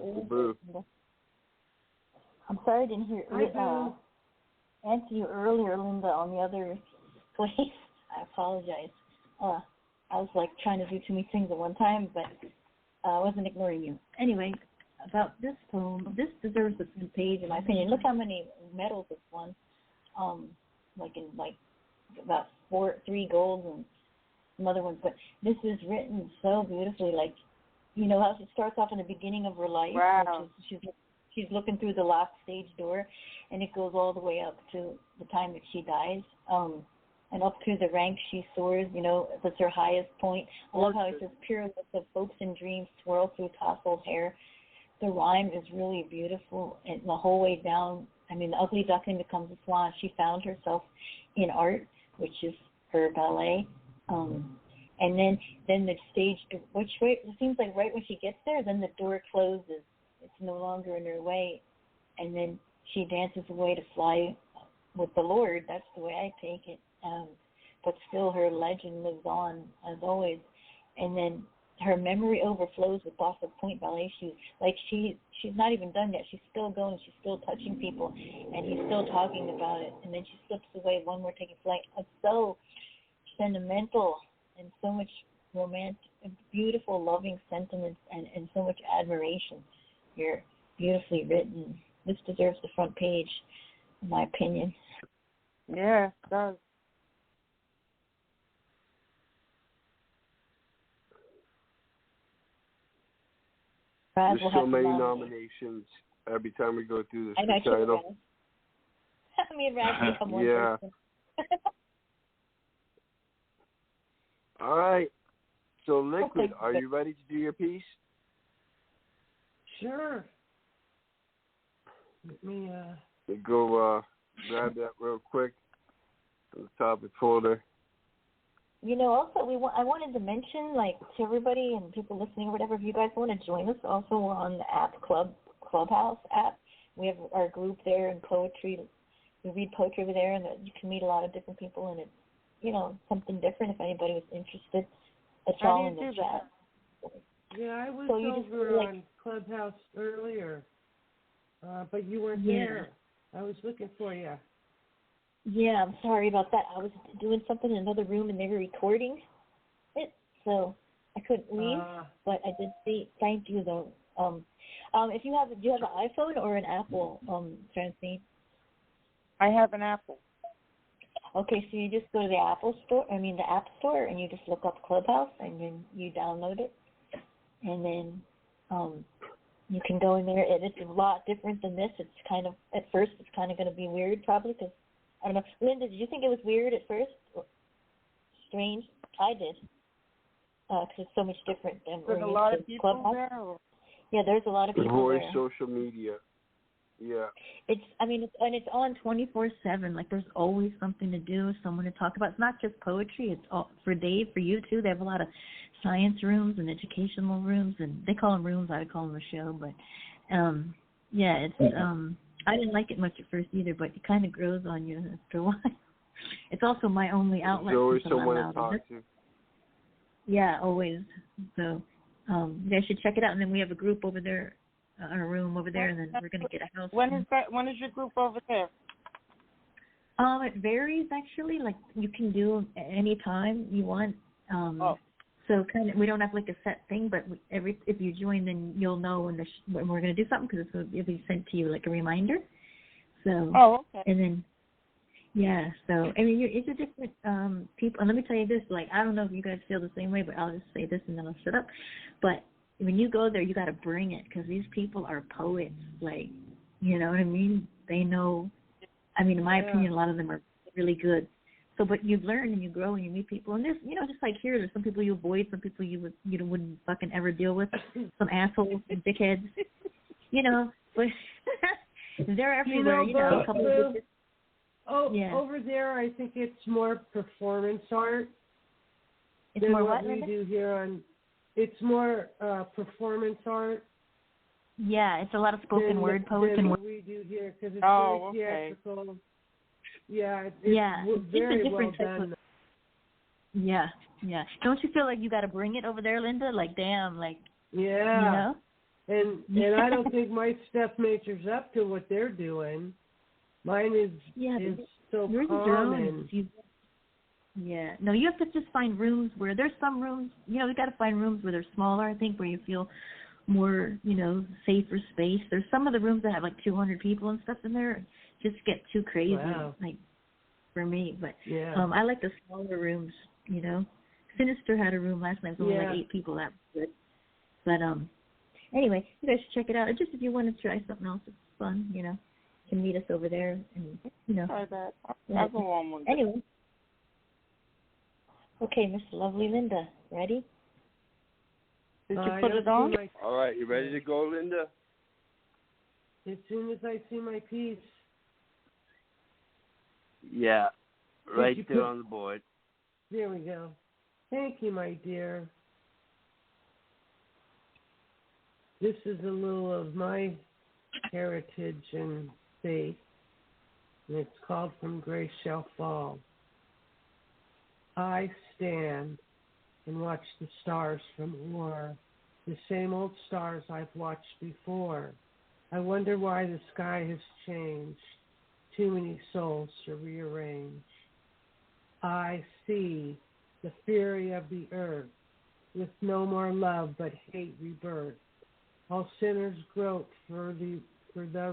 I'm sorry I didn't answer you earlier, Linda, on the other place. I apologize. I was trying to do too many things at one time, but I wasn't ignoring you. Anyway, about this poem, this deserves a front page in my opinion. Look how many medals it's won. About 3 golds and some other ones. But this is written so beautifully. How she starts off in the beginning of her life. Wow. She's looking through the locked stage door, and it goes all the way up to the time that she dies. And up through the ranks she soars, that's her highest point. I love how it says, pirouettes of hopes and dreams swirl through tousled hair. The rhyme is really beautiful, and the whole way down, the ugly duckling becomes a swan. She found herself in art, which is her ballet. And then the stage, it seems like right when she gets there, then the door closes. It's no longer in her way. And then she dances away to fly with the Lord. That's the way I take it. But still her legend lives on, as always. And then her memory overflows with thoughts of Point Ballet shoes. She's not even done yet. She's still going. She's still touching people. And he's still talking about it. And then she slips away, one more taking flight. It's so sentimental and so much romantic, beautiful, loving sentiments and so much admiration. You're beautifully written. This deserves the front page, in my opinion. Yeah, it does. There's so many nominations every time we go through this recital. Me and Raz become one person. All right. So, Liquid, are you ready to do your piece? Sure. Let me go grab that real quick on the topic folder. You know, also I wanted to mention, like, to everybody and people listening or whatever, if you guys want to join us, also we're on the app Clubhouse app. We have our group there in poetry. We read poetry over there, and you can meet a lot of different people, and it's, you know, something different. If anybody was interested, it's all in the chat. Yeah, I was over on Clubhouse earlier, but you weren't there. I was looking for you. Yeah, I'm sorry about that. I was doing something in another room, and they were recording it, so I couldn't leave. But I did see. Thank you, though. If you have, do you have an iPhone or an Apple, Francine? I have an Apple. Okay, so you just go to the App Store, and you just look up Clubhouse, and then you download it, and then you can go in there. And it's a lot different than this. It's kind of, at first, it's kind of going to be weird, probably, because, I don't know. Linda, did you think it was weird at first? Strange? I did. Because it's so much different than There's a lot of people Clubhouse. There? Or? Yeah, there's a lot of people there. Social media. Yeah. It's on 24/7. Like, there's always something to do, someone to talk about. It's not just poetry. It's all for Dave, for you too. They have a lot of science rooms and educational rooms, and they call them rooms. I call them a show, but yeah, it's I didn't like it much at first either, but it kind of grows on you after a while. It's also my only outlet. There's always someone to talk to. Yeah, always. So you guys should check it out, and then we have a group over there. A room over there, and then we're going to get a house. When is your group over there? It varies, actually. Like, you can do any time you want. So kind of, we don't have like a set thing, but if you join, then you'll know when we're going to do something, because it'll be sent to you like a reminder. So. Oh, okay. And then, yeah. So I mean, it's a different people. And let me tell you this. Like, I don't know if you guys feel the same way, but I'll just say this and then I'll shut up. But when you go there, you got to bring it, because these people are poets. Like, you know what I mean? They know. I mean, in my opinion, a lot of them are really good. So, but you learn and you grow and you meet people. And there's, you know, just like here, there's some people you avoid, some people you wouldn't fucking ever deal with, some assholes and dickheads, you know. But they're everywhere, you know. A couple of over there, I think it's more performance art. It's more what we do here on. It's more performance art. Yeah, it's a lot of spoken word poetry. Than what we do here, because it's very theatrical. Yeah, it's very well done. Yeah. Don't you feel like you got to bring it over there, Linda? Like, damn, like. Yeah. You know? And I don't think my stuff measures up to what they're doing. Mine is so common. Yeah. No, you have to just find rooms where there's some rooms, you know, you got to find rooms where they're smaller, I think, where you feel more, you know, safer space. There's some of the rooms that have like 200 people and stuff in there. Just get too crazy, like, for me. But I like the smaller rooms, you know. Sinister had a room last night. It was only like 8 people. That was good. But anyway, you guys should check it out. Just if you want to try something else, it's fun, you know. You can meet us over there and, you know. Try that. I'll go on one. Anyway. Okay, Miss Lovely Linda, ready? Did you put it on? All right, you ready to go, Linda? As soon as I see my piece. Yeah, right there on the board. There we go. Thank you, my dear. This is a little of my heritage and faith, and it's called From Grace Shall Fall. I stand and watch the stars from o'er, the same old stars I've watched before. I wonder why the sky has changed, too many souls to rearrange. I see the fury of the earth, with no more love but hate rebirth. All sinners grope for the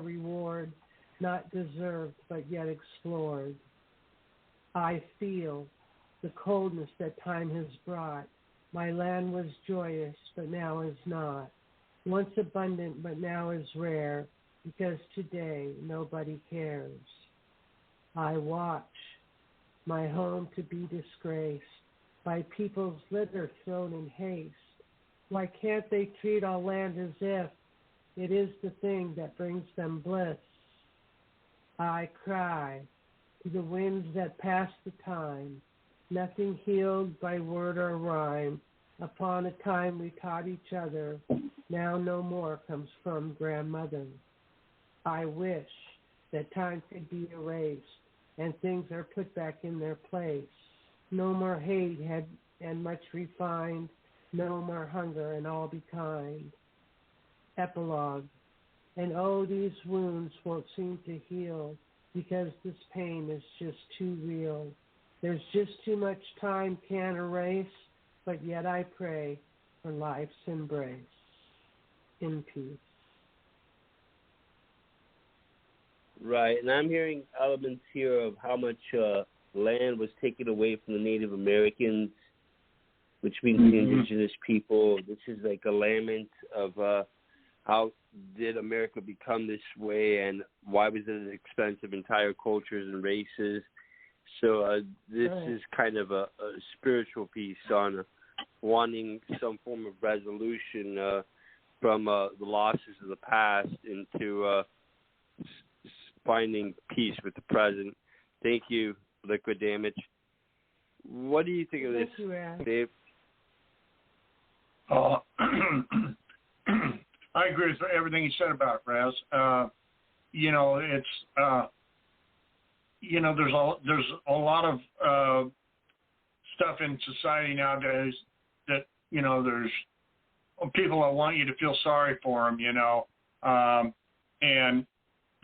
reward, not deserved but yet explored. I feel the coldness that time has brought. My land was joyous, but now is not. Once abundant, but now is rare, because today nobody cares. I watch my home to be disgraced by people's litter thrown in haste. Why can't they treat all land as if it is the thing that brings them bliss? I cry to the winds that pass the time, nothing healed by word or rhyme. Upon a time we taught each other, now no more comes from grandmother. I wish that time could be erased and things are put back in their place. No more hate and much refined, no more hunger and all be kind. Epilogue. And oh, these wounds won't seem to heal because this pain is just too real. There's just too much time can't erase, but yet I pray for life's embrace. In peace. Right, and I'm hearing elements here of how much land was taken away from the Native Americans, which means the indigenous people. This is like a lament of how did America become this way and why was it at the expense of entire cultures and races. So this is kind of a spiritual piece on wanting some form of resolution from the losses of the past into finding peace with the present. Thank you, Liquid Damage. What do you think of this, Dave? I agree with everything you said about it, Raz. It's there's a lot of stuff in society nowadays that there's people that want you to feel sorry for them, and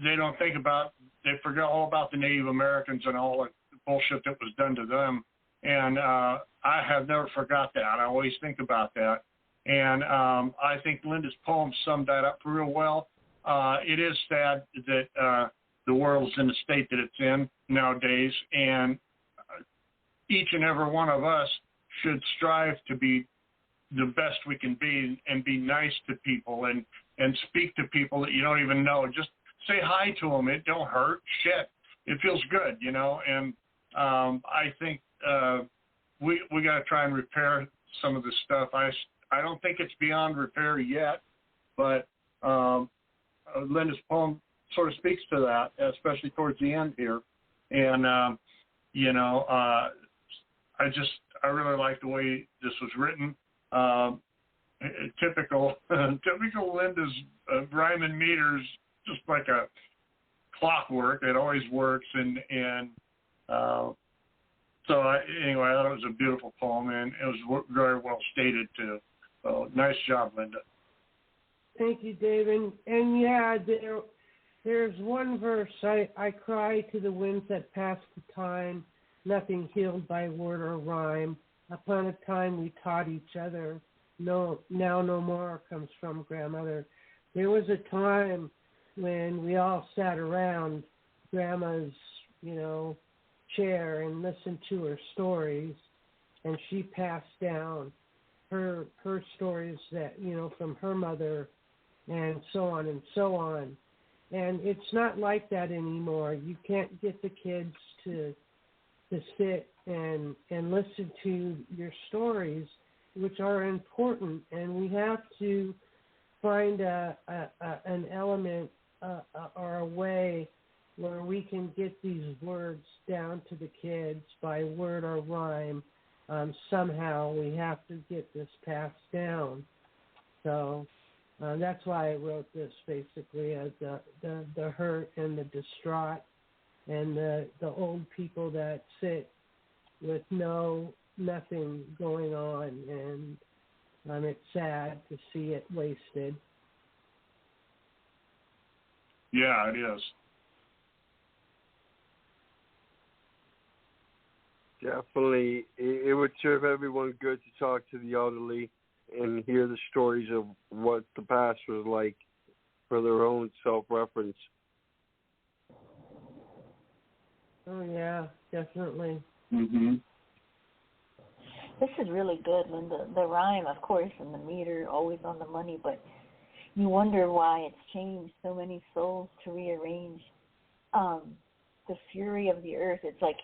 they don't think about, they forget all about the Native Americans and all the bullshit that was done to them. And I have never forgot that. I always think about that. And I think Linda's poem summed that up real well. It is sad that the world's in the state that it's in nowadays, and each and every one of us should strive to be the best we can be and be nice to people and speak to people that you don't even know. Just say hi to them. It don't hurt. Shit. It feels good, and I think we got to try and repair some of this stuff. I don't think it's beyond repair yet, but Linda's poem sort of speaks to that, especially towards the end here. And, I really like the way this was written. Typical Linda's rhyme and meters, just like a clockwork. It always works. And anyway, I thought it was a beautiful poem, and it was very well stated, too. So nice job, Linda. Thank you, Dave. And yeah, there's one verse, I cry to the winds that pass the time, nothing healed by word or rhyme. Upon a time we taught each other, now no more comes from grandmother. There was a time when we all sat around grandma's, chair and listened to her stories, and she passed down her stories that, from her mother, and so on and so on. And it's not like that anymore. You can't get the kids to sit and listen to your stories, which are important, and we have to find an element or a way where we can get these words down to the kids by word or rhyme. Somehow we have to get this passed down. So that's why I wrote this, basically, as the hurt and the distraught and the old people that sit with nothing going on, and it's sad to see it wasted. Yeah, it is. Definitely. It would serve everyone good to talk to the elderly and hear the stories of what the past was like for their own self-reference. Oh, yeah, definitely. Mm-hmm. This is really good, Linda. The rhyme, of course, and the meter, always on the money, but you wonder why it's changed so many souls to rearrange. The fury of the earth, it's like,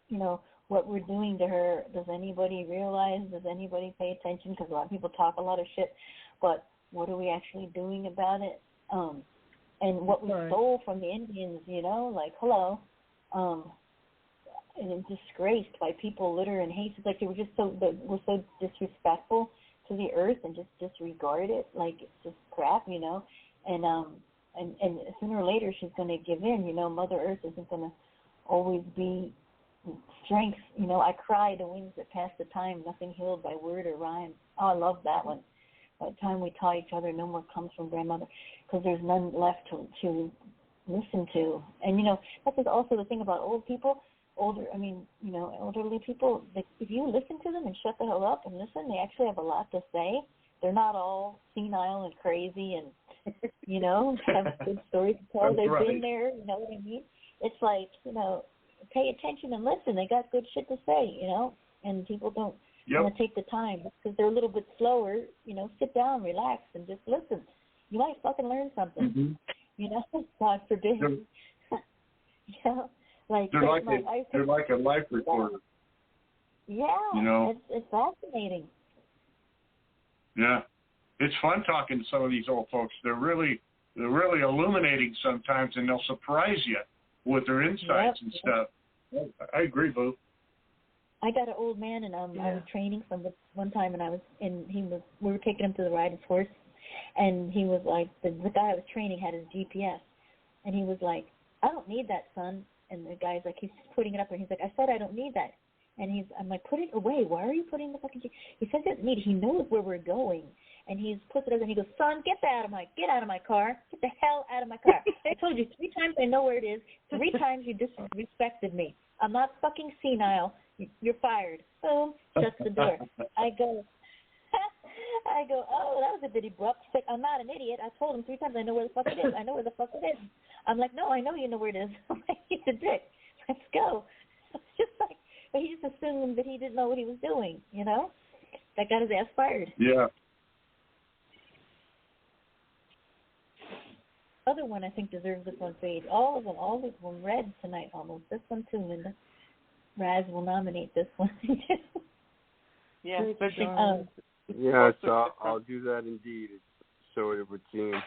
you know, what we're doing to her, does anybody realize? Does anybody pay attention? Because a lot of people talk a lot of shit, but what are we actually doing about it? And what we stole from the Indians, you know, like, hello, and it's disgraced by people, litter and hate. It's like they were just so disrespectful to the earth and just disregard it like it's just crap, you know. And sooner or later she's going to give in, you know. Mother Earth isn't going to always be strength, you know. I cry the winds that pass the time, nothing healed by word or rhyme. Oh, I love that one. By the time we taught each other, no more comes from grandmother, because there's none left to listen to. And, you know, that's also the thing about old people. Elderly people, if you listen to them and shut the hell up and listen, they actually have a lot to say. They're not all senile and crazy and, you know, have good stories to tell. They've been there, you know what I mean? It's like, you know, pay attention and listen. They got good shit to say, you know, and people don't want to take the time because they're a little bit slower, you know. Sit down, relax, and just listen. You might fucking learn something, you know, God forbid. You know? Like they're like a life recorder. Yeah, you know, it's fascinating. Yeah, it's fun talking to some of these old folks. They're really illuminating sometimes, and they'll surprise you with their insights and stuff. I agree, Boo. I got an old man, and I was training from one time, and we were taking him to the riding horse, and he was like, the guy I was training had his GPS, and he was like, I don't need that, son. And the guy's like, he's putting it up there. He's like, I said I don't need that. And I'm like, put it away. Why are you putting the fucking? He says he doesn't need it. He knows where we're going. And he puts it up, and he goes, son, get out of my car. Get the hell out of my car. I told you 3 times I know where it is. 3 times you disrespected me. I'm not fucking senile. You're fired. Boom, shuts the door. I go, oh, that was a bit abrupt. He's like, I'm not an idiot. I told him 3 times I know where the fuck it is. I know where the fuck it is. I'm like, no, I know you know where it is. I'm like, he's a dick. Let's go. It's just like, but he just assumed that he didn't know what he was doing, you know? That got his ass fired. Yeah. Other one I think deserves the front page. All of them read tonight almost. This one too, Linda. Razz will nominate this one too. Yeah, especially. Yes, I'll do that indeed. So it would seem.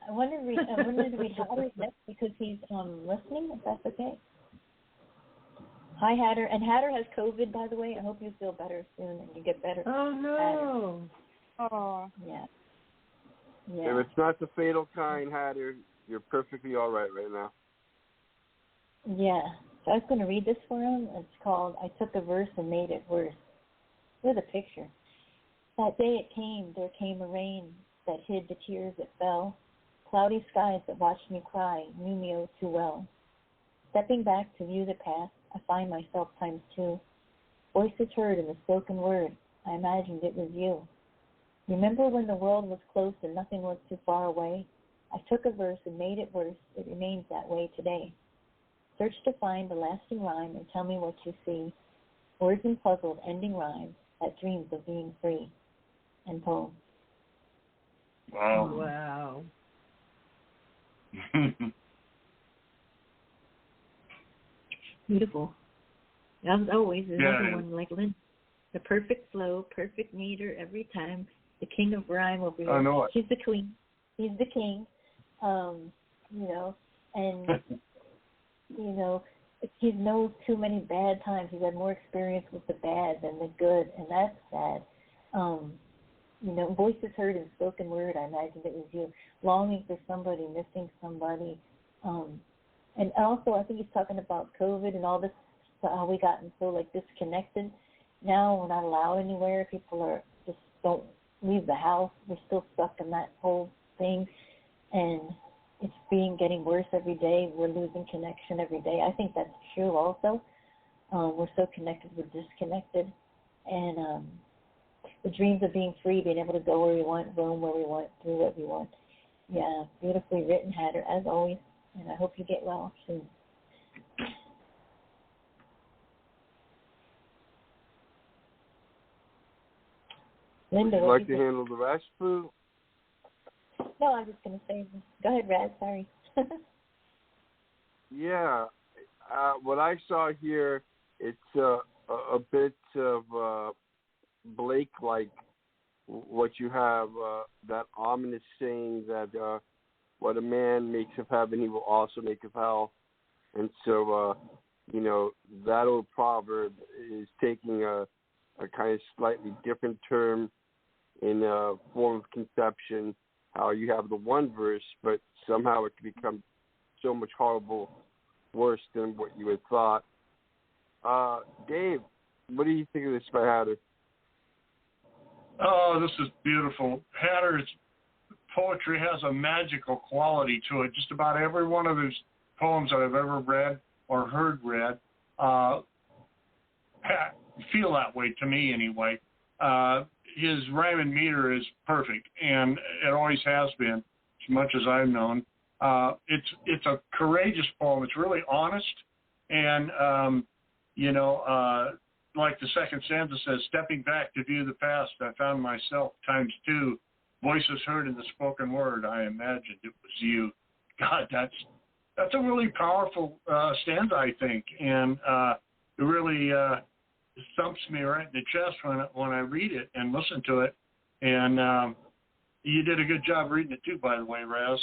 I wanted to read Hatter's next because he's listening, if that's okay. Hi, Hatter. And Hatter has COVID, by the way. I hope you feel better soon and you get better. Oh, no. Hatter. Oh. Yeah. If it's not the fatal kind, Hatter, you're perfectly all right now. Yeah. So I was going to read this for him. It's called I Took a Verse and Made It Worse. With a picture. That day there came a rain that hid the tears that fell. Cloudy skies that watched me cry knew me oh too well. Stepping back to view the past, I find myself times 2. Voices heard in the spoken word, I imagined it was you. Remember when the world was close and nothing was too far away? I took a verse and made it worse, it remains that way today. Search to find a lasting rhyme and tell me what you see. Words and puzzled ending rhymes that dreams of being free. And poem. Wow. Beautiful. As always, another one like Lynn. The perfect flow, perfect meter every time. The king of rhyme over here. I know it. She's the queen. He's the king. You know, and you know, he knows too many bad times. He's had more experience with the bad than the good, and that's sad. You know, voices heard in spoken word, I imagined it was you. Longing for somebody, missing somebody. And also, I think he's talking about COVID and all this, how we gotten so, like, disconnected. Now we're not allowed anywhere. People just don't leave the house. We're still stuck in that whole thing. And it's getting worse every day. We're losing connection every day. I think that's true also. we're so connected, we're disconnected. And the dreams of being free, being able to go where we want, roam where we want, do what we want. Yeah, beautifully written, Hatter, as always. And I hope you get well soon. Linda, would you like to handle the rest, Boo? No, I was just going to say, go ahead, Raz, sorry. Yeah, what I saw here, it's a bit of Blake-like, what you have, that ominous saying that what a man makes of heaven, he will also make of hell. And so, that old proverb is taking a kind of slightly different term in a form of conception, how you have the one verse, but somehow it can become so much horrible, worse than what you had thought. Dave, what do you think of this by Hatter? Oh, this is beautiful. Hatter's poetry has a magical quality to it. Just about every one of his poems that I've ever read or heard read feel that way to me anyway. His rhyme and meter is perfect, and it always has been, as much as I've known. It's a courageous poem. It's really honest, and like the second stanza says, stepping back to view the past, I found myself ×2. Voices heard in the spoken word, I imagined it was you. God, that's a really powerful stanza, I think, and it really thumps me right in the chest when I read it and listen to it. And you did a good job reading it too, by the way, Raz.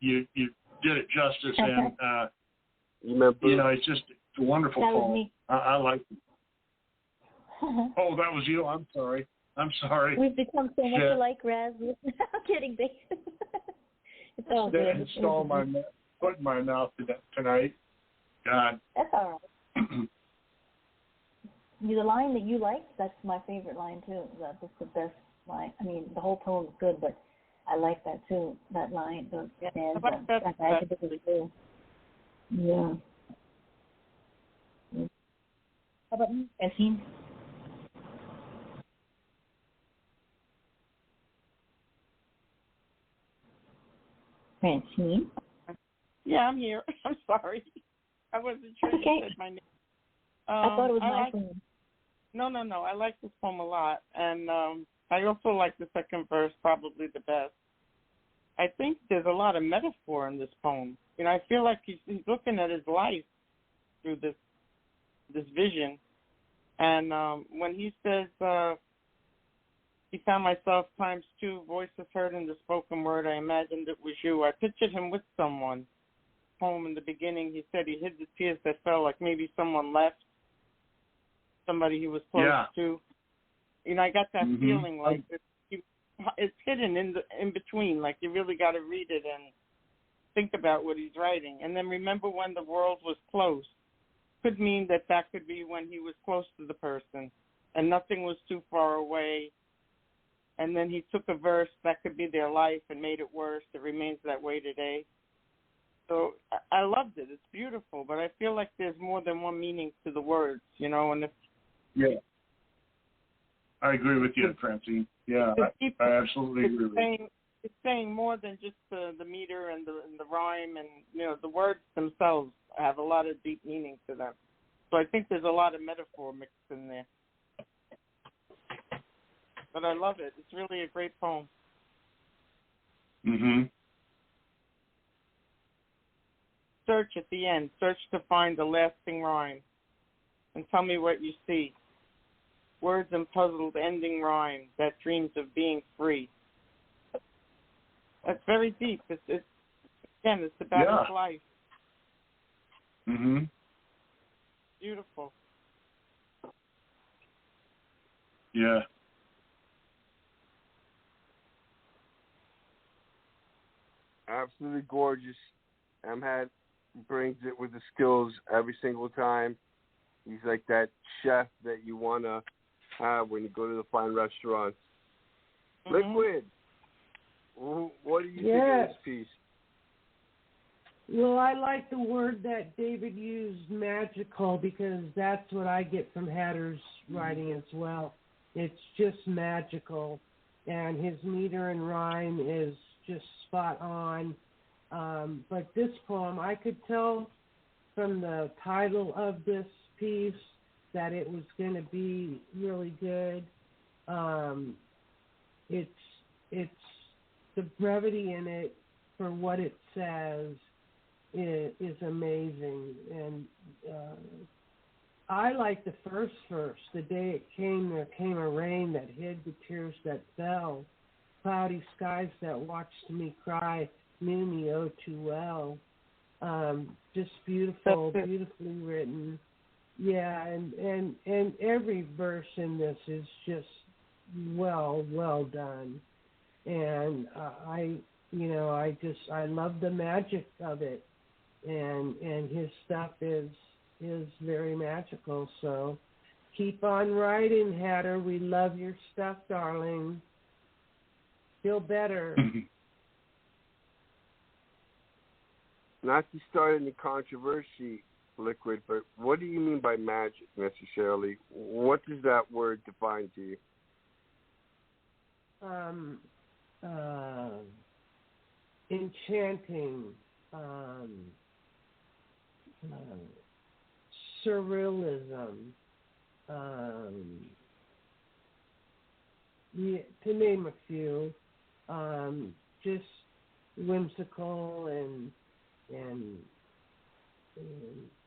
You did it justice, and it's a wonderful poem. I like it. Oh, that was you. I'm sorry. We've become so much alike, Raz. I'm kidding, Dave. It's all good. Didn't install my foot in my mouth tonight. God. That's all right. The line that you liked, that's my favorite line too. That's the best line. I mean, the whole poem is good, but I like that too. That line. Yeah. How about you, Francine? Francine? Yeah, I'm here. I'm sorry. I wasn't sure you said my name. I thought it was my poem. No. I like this poem a lot. And I also like the second verse probably the best. I think there's a lot of metaphor in this poem. I feel like he's looking at his life through this vision. And when he says, he found myself ×2, voices heard in the spoken word, I imagined it was you. I pictured him with someone. Poem in the beginning, he said he hid the tears that fell like maybe someone left, somebody he was close to. I got that feeling like it's hidden in between. Like you really got to read it and think about what he's writing. And then remember when the world was close. Could mean that could be when he was close to the person and nothing was too far away. And then he took a verse that could be their life and made it worse. It remains that way today. So I loved it. It's beautiful, but I feel like there's more than one meaning to the words, And I agree with you, Francine. Yeah, I absolutely agree with you. It's saying more than just the meter and the rhyme, and the words themselves have a lot of deep meaning to them. So I think there's a lot of metaphor mixed in there. But I love it. It's really a great poem. Search at the end. Search to find the lasting rhyme. And tell me what you see. Words and puzzled ending rhyme that dreams of being free. That's very deep. It's about his life. Beautiful. Yeah. Absolutely gorgeous. Amhat brings it with the skills every single time. He's like that chef that you want to have when you go to the fine restaurants. Liquid, what do you think of this piece? Well, I like the word that David used, magical, because that's what I get from Hatter's writing as well. It's just magical, and his meter and rhyme is just spot on. But this poem, I could tell from the title of this piece that it was going to be really good. It's the brevity in it for what it says is amazing, and I like the first verse. The day it came, there came a rain that hid the tears that fell. Cloudy skies that watched me cry knew me oh too well. Just beautiful, beautifully written. Yeah, and every verse in this is just well done. And I love the magic of it. And his stuff is very magical. So keep on writing, Hatter. We love your stuff, darling. Feel better. Not to start any controversy, Liquid, but what do you mean by magic necessarily? What does that word define to you? Enchanting, surrealism, to name a few, just whimsical and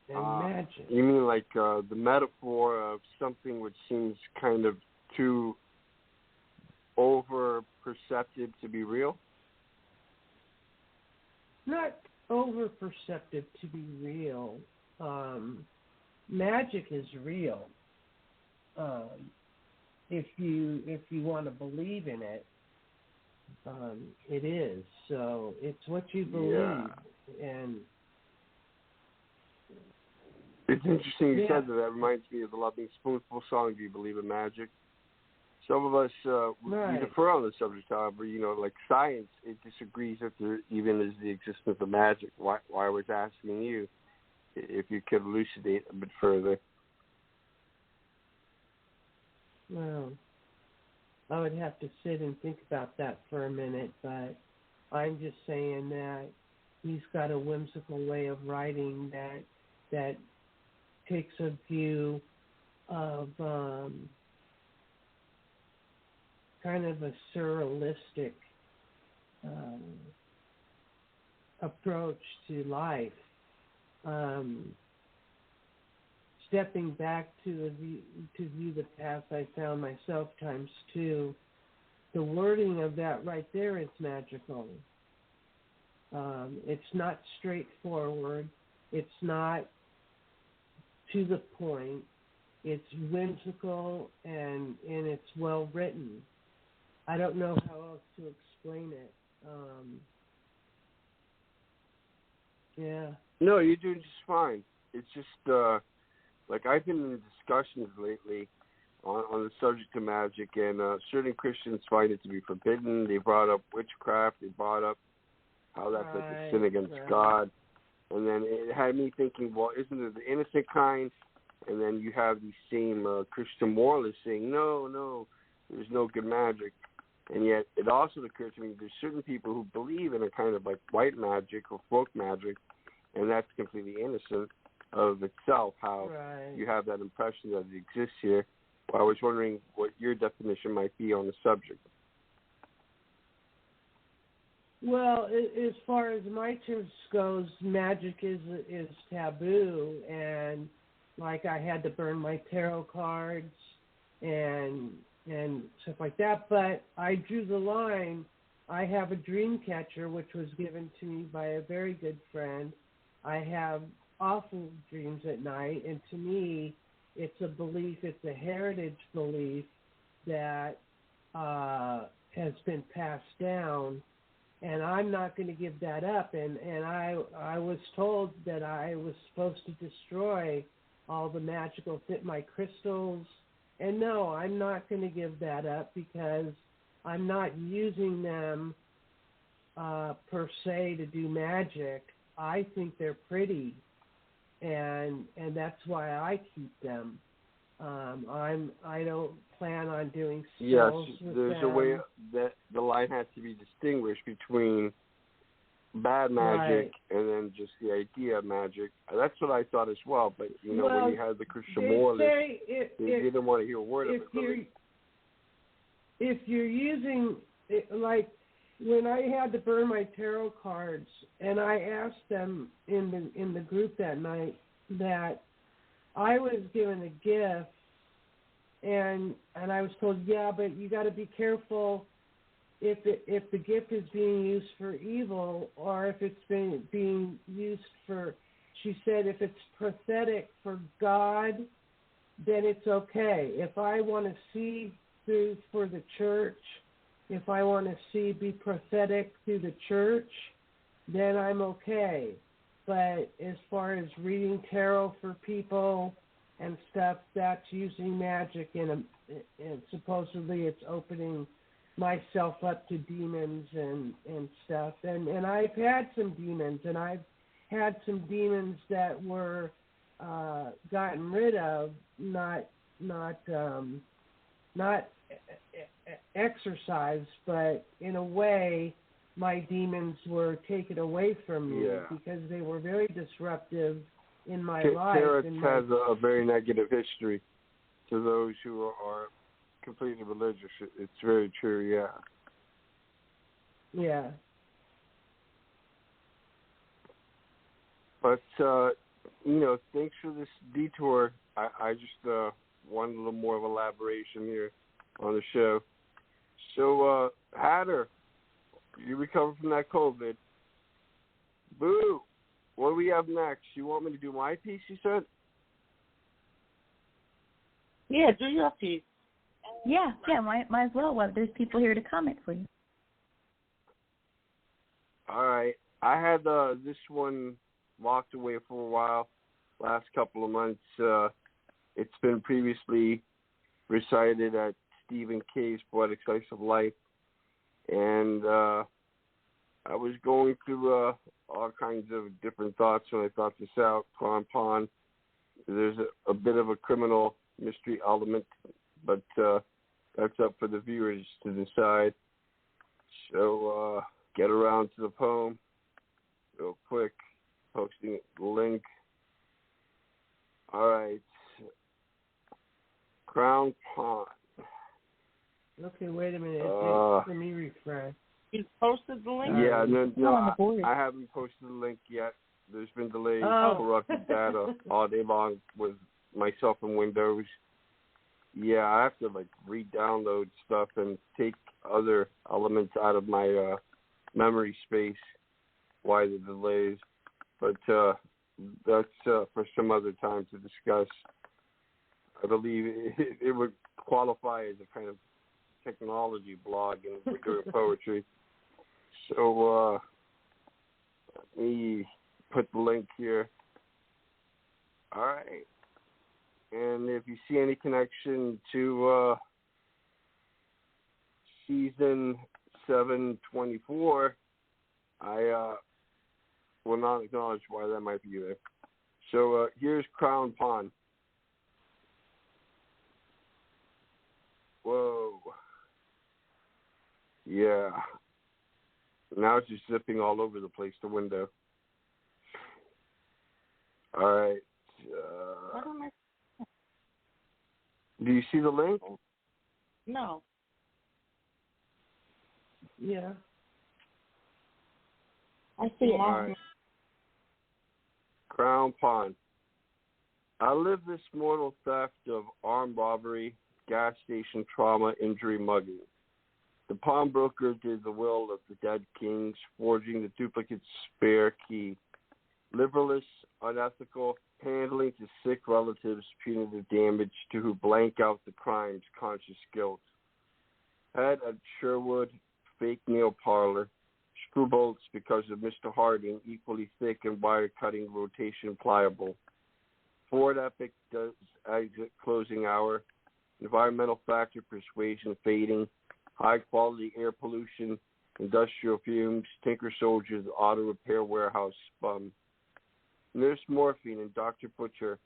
magic. You mean like the metaphor of something which seems kind of too over-perceptive to be real? Not over-perceptive to be real. Magic is real. If you want to believe in it, it is. So it's what you believe. Yeah. And it's interesting you said that. That reminds me of the Loving Spoonful song, Do You Believe in Magic? Some of us, we defer on the subject, however, like science, it disagrees if there even is the existence of magic. Why I was asking you if you could elucidate a bit further. Well, I would have to sit and think about that for a minute, but I'm just saying that he's got a whimsical way of writing that takes a view of kind of a surrealistic approach to life. Stepping back to view the past, I found myself times two. The wording of that right there is magical. It's not straightforward. It's not to the point. It's whimsical and it's well written. I don't know how else to explain it. Yeah. No, you're doing just fine. It's just like I've been in discussions lately on the subject of magic, and certain Christians find it to be forbidden. They brought up witchcraft. They brought up how that's like a sin against God. And then it had me thinking, well, isn't it the innocent kind? And then you have these same Christian moralists saying, no, there's no good magic. And yet it also occurred to me there's certain people who believe in a kind of like white magic or folk magic, and that's completely innocent of itself, how you have that impression that it exists here. Well, I was wondering what your definition might be on the subject. Well, as far as my church goes, magic is taboo, and like I had to burn my tarot cards and stuff like that. But I drew the line. I have a dream catcher, which was given to me by a very good friend. I have awful dreams at night, and to me, it's a belief, it's a heritage belief that has been passed down, and I'm not going to give that up. And I was told that I was supposed to destroy all the magical my crystals, and no, I'm not going to give that up because I'm not using them per se to do magic. I think they're pretty, and that's why I keep them. I don't plan on doing spells with there's them. a way that the line has to be distinguished between bad magic and then just the idea of magic. That's what I thought as well. But when you had the Christian moralists, they didn't want to hear a word of it. Really. If you're using like when I had to burn my tarot cards, and I asked them in the group that night that I was given a gift, and I was told, yeah, but you got to be careful if the gift is being used for evil or if it's being used for. She said, if it's prophetic for God, then it's okay. If I want to see through for the church, if I want to be prophetic through the church, then I'm okay. But as far as reading tarot for people and stuff, that's using magic, and supposedly it's opening myself up to demons and stuff. And I've had some demons, and I've had some demons that were gotten rid of, not exercised, but in a way my demons were taken away from me because they were very disruptive in my life. Tarot has a very negative history to those who are completely religious. It's very true, Yeah. But, thanks for this detour. I just wanted a little more of elaboration here on the show. So, Hatter, you recovered from that COVID. Boo! What do we have next? You want me to do my piece, you said? Yeah, do your piece. Yeah, might as well. Well, there's people here to comment for you. All right. I had this one locked away for a while, last couple of months. It's been previously recited at Stephen K's Poetic Slice of Life, and I was going through all kinds of different thoughts when I thought this out. Pon. There's a bit of a criminal mystery element, but that's up for the viewers to decide. So get around to the poem real quick, posting the link. All right. Crown Pond. Okay, wait a minute. Let me refresh. You posted the link? Yeah, no, I haven't posted the link yet. There's been delays, corrupted data all day long with myself and Windows. Yeah, I have to re-download stuff and take other elements out of my memory space. Why the delays? But that's for some other time to discuss. I believe it would qualify as a kind of technology blog and we're doing poetry. So let me put the link here. All right. And if you see any connection to season 724, I will not acknowledge why that might be there. So here's Crown Pond. Whoa. Yeah. Now it's just zipping all over the place, the window. All right. Do you see the link? No. Yeah. I see it. All right. Crown Pond. I live this mortal theft of armed robbery, gas station trauma, injury, mugging. The pawnbroker did the will of the dead kings, forging the duplicate spare key. Liberalist, unethical, handling to sick relatives punitive damage to who blank out the crime's conscious guilt. Head at Sherwood, fake nail parlor, screw bolts because of Mr. Harding, equally thick and wire-cutting rotation pliable. Ford Epic does exit closing hour, environmental factor persuasion fading, high-quality air pollution, industrial fumes, tinker soldiers, auto repair warehouse bum. Nurse Morphine and Dr. Butcher,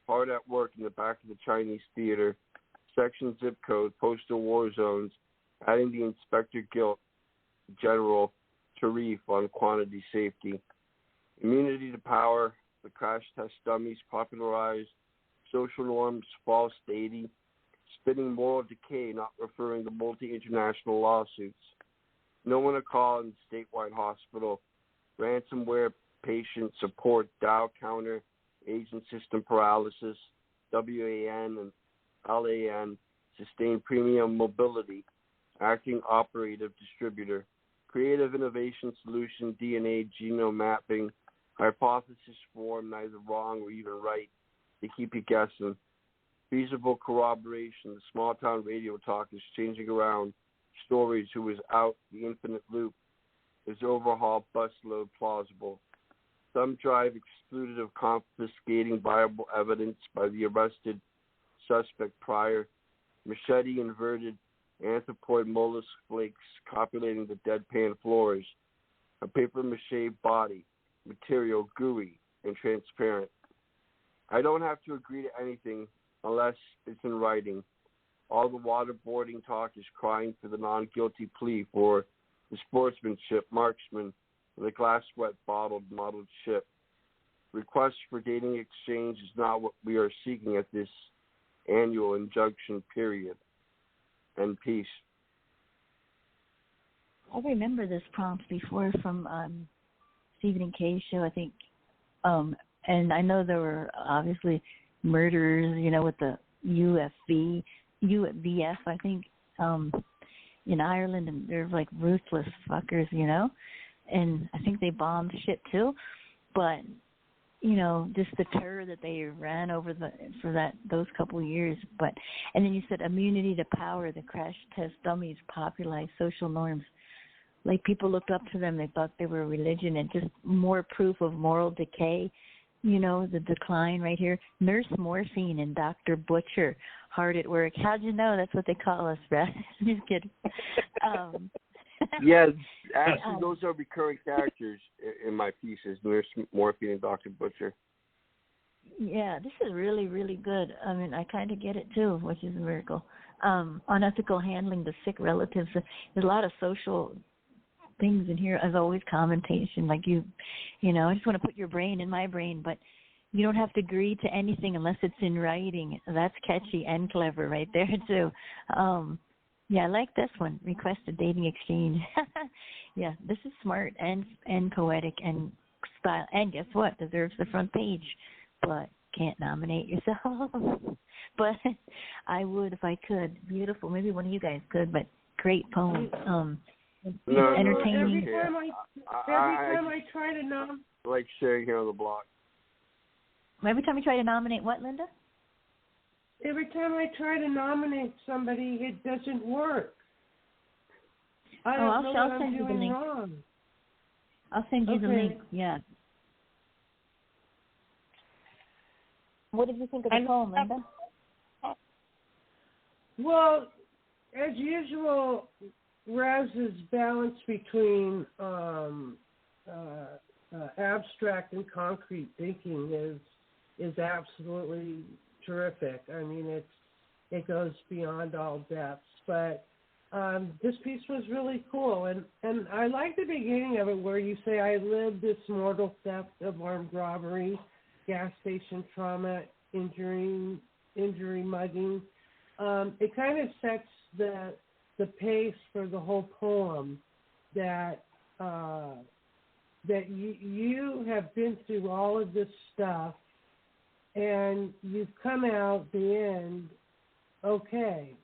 hard at work in the back of the Chinese theater, section zip code, postal war zones, adding the Inspector General Tarif on quantity safety. Immunity to power, the crash test dummies popularized, social norms, false deity, spitting moral decay, not referring to multi-international lawsuits. No one to call in statewide hospital, ransomware, patient support, Dow counter, agent system paralysis, WAN and LAN, sustained premium mobility, acting operative distributor, creative innovation solution, DNA genome mapping, hypothesis form, neither wrong or even right, to keep you guessing. Feasible corroboration, the small town radio talk is changing around. Stories who is out, the infinite loop, is overhaul busload plausible. Thumb drive excluded of confiscating viable evidence by the arrested suspect prior. Machete inverted anthropoid mollusk flakes copulating the deadpan floors. A paper mache body, material gooey and transparent. I don't have to agree to anything unless it's in writing. All the waterboarding talk is crying for the non-guilty plea for the sportsmanship, marksman, the glass wet bottled modeled ship. Request for dating exchange is not what we are seeking at this annual injunction period. And peace. I remember this prompt before from Stephen and Kay's show, I think. And I know there were obviously murderers, with the UVF, I think, in Ireland, and they're like ruthless fuckers, and I think they bombed shit too. But, just the terror that they ran over those couple of years. And then you said immunity to power, the crash test dummies popularized social norms. Like people looked up to them, they thought they were a religion, and just more proof of moral decay. The decline right here. Nurse Morphine and Dr. Butcher, hard at work. How'd you know? That's what they call us, right? Just kidding. Yeah, actually, those are recurring characters in my pieces, Nurse Morphine and Dr. Butcher. Yeah, this is really, really good. I mean, I kind of get it, too, which is a miracle. Unethical handling the sick relatives. There's a lot of social things in here, as always, commentation, like I just want to put your brain in my brain, but you don't have to agree to anything unless it's in writing. That's catchy and clever right there, too. Yeah, I like this one, request a dating exchange. Yeah, this is smart and poetic and style, and guess what, deserves the front page, but can't nominate yourself. But I would if I could. Beautiful. Maybe one of you guys could, but great poem. Entertaining. Every time I try to nominate. Like sharing here on the block. Every time you try to nominate what, Linda? Every time I try to nominate somebody, it doesn't work. I don't know what I'm doing wrong. I'll send you the link. Yeah. What did you think of the poem, Linda? Well, as usual, Razz's balance between abstract and concrete thinking is absolutely terrific. I mean, it goes beyond all depths. But this piece was really cool, and I like the beginning of it where you say, "I lived this mortal theft of armed robbery, gas station trauma, injury, mugging." It kind of sets the pace for the whole poem that you have been through all of this stuff and you've come out the end okay.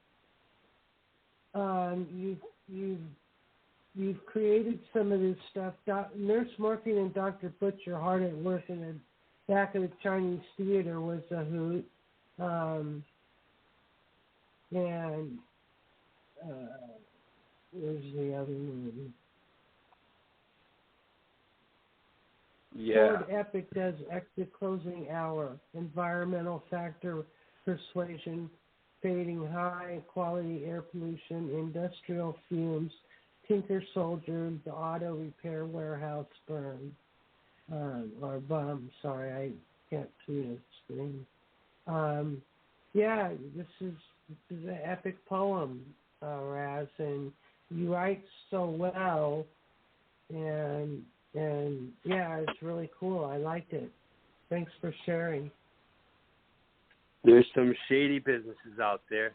You've created some of this stuff. Nurse Morphine and Dr. Butcher, hard at work in the back of the Chinese theater, was a hoot. Where's the other one? Yeah. Ford Epic does exit closing hour. Environmental factor persuasion, fading high quality air pollution, industrial fumes, Tinker Soldier, the auto repair warehouse burn, or bum. Sorry, I can't see the screen. Yeah, this is an epic poem, Razz, and you write so well, and yeah, it's really cool. I liked it. Thanks for sharing. There's some shady businesses out there.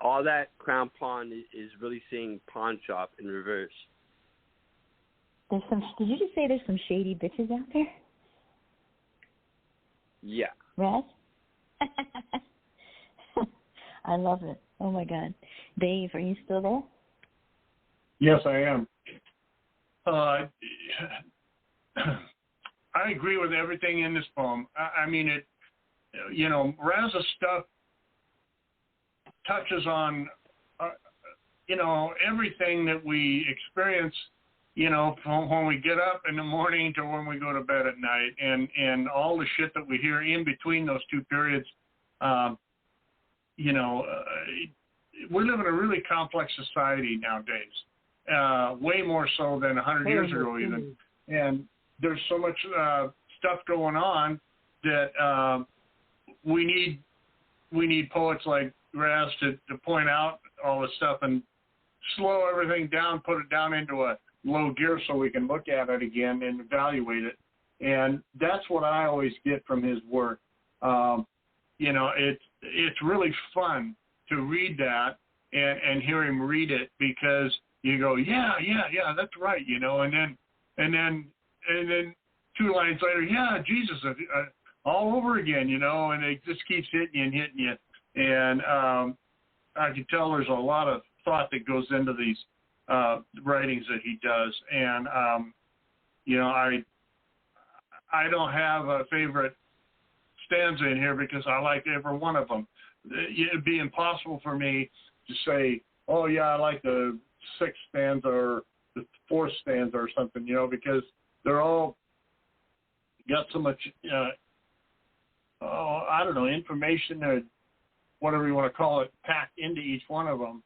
All that Crown Pawn is really saying pawn shop in reverse. Did you just say there's some shady bitches out there? Yeah. Razz? I love it. Oh my God. Dave, are you still there? Yes, I am. I agree with everything in this poem. I mean, it. You know, Razz's stuff touches on, you know, everything that we experience, you know, from when we get up in the morning to when we go to bed at night, and all the shit that we hear in between those two periods. You know, we live in a really complex society nowadays, way more so than 100 years ago even. And there's so much stuff going on that we need poets like Razz to point out all this stuff and slow everything down, put it down into a low gear so we can look at it again and evaluate it. And that's what I always get from his work. You know, it's really fun to read that and hear him read it, because you go, yeah, that's right, you know, and then 2 lines later, yeah, Jesus, all over again, you know, and it just keeps hitting you. And I can tell there's a lot of thought that goes into these writings that he does. And, you know, I don't have a favorite stanza in here because I like every one of them. It'd be impossible for me to say, oh, yeah, I like the 6th stanza or the 4th stanza or something, you know, because they're all got so much, I don't know, information or whatever you want to call it, packed into each one of them.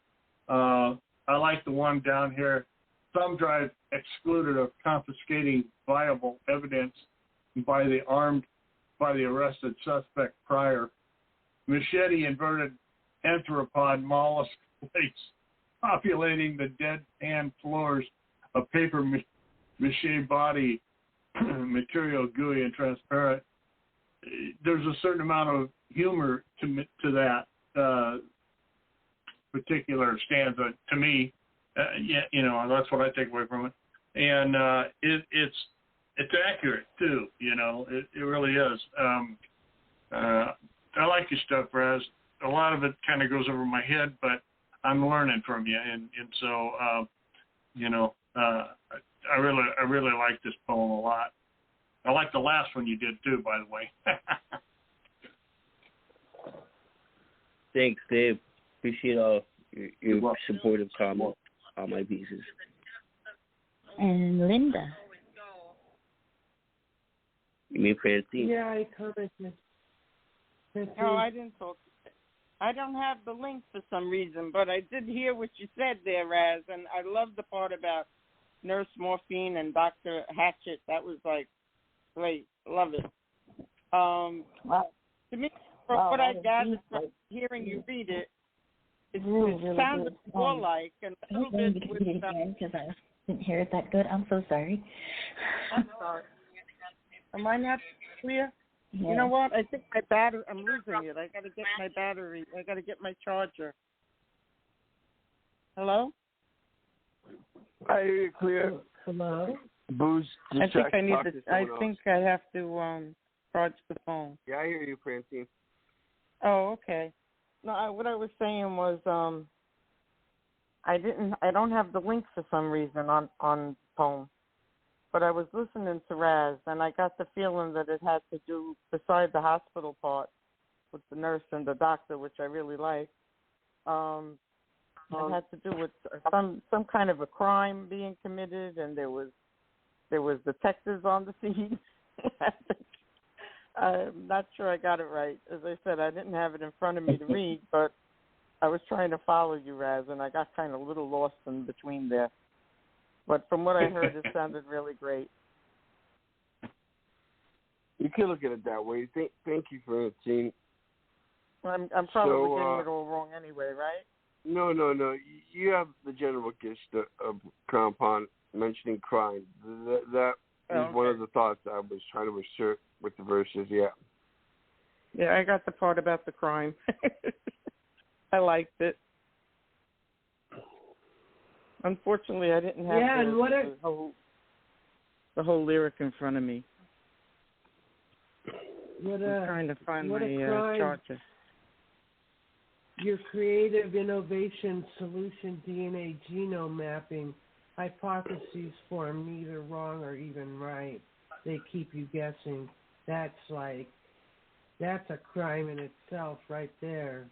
I like the one down here, thumb drive excluded of confiscating viable evidence by the arrested suspect prior. Machete inverted anthropod mollusk plates populating the dead hand floors of paper mache body material, gooey and transparent. There's a certain amount of humor to that particular stanza to me. Yeah, you know, that's what I take away from it. And it's accurate too. You know, it really is. I like your stuff, Razz. A lot of it kind of goes over my head, but I'm learning from you, and so you know, I really like this poem a lot. I like the last one you did too, by the way. Thanks, Dave. Appreciate all your supportive comments on my pieces. And Linda. You mean Francine? Yeah, I commented. No, I didn't talk. I don't have the link for some reason, but I did hear what you said there, Razz, and I love the part about Nurse Morphine and Dr. Hatchet. That was like great. Love it. Wow. To me, from what I gathered from hearing you read it, it sounded more like and a little bit with because I didn't hear it that good. I'm so sorry. I'm sorry. Am I not clear? Yeah. You know what? I think my battery, I'm losing it. I got to get my battery. I got to get my charger. Hello? I hear you clear. Hello? Booze. I think I have to charge the phone. Yeah, I hear you, Francine. Oh, okay. No, what I was saying was I don't have the link for some reason on poem. But I was listening to Razz, and I got the feeling that it had to do, beside the hospital part, with the nurse and the doctor, which I really like. It had to do with some kind of a crime being committed, and there was detectives on the scene. I'm not sure I got it right. As I said, I didn't have it in front of me to read, but I was trying to follow you, Razz, and I got kind of a little lost in between there. But from what I heard, it sounded really great. You can look at it that way. Thank you for it, Gene. I'm probably getting it all wrong anyway, right? No. You have the general gist of Crown Pond mentioning crime. That is one of the thoughts I was trying to assert with the verses, yeah. Yeah, I got the part about the crime. I liked it. Unfortunately, I didn't have the whole lyric in front of me. I'm trying to find my charger. Your creative innovation solution DNA genome mapping hypotheses form neither wrong or even right. They keep you guessing. That's a crime in itself right there.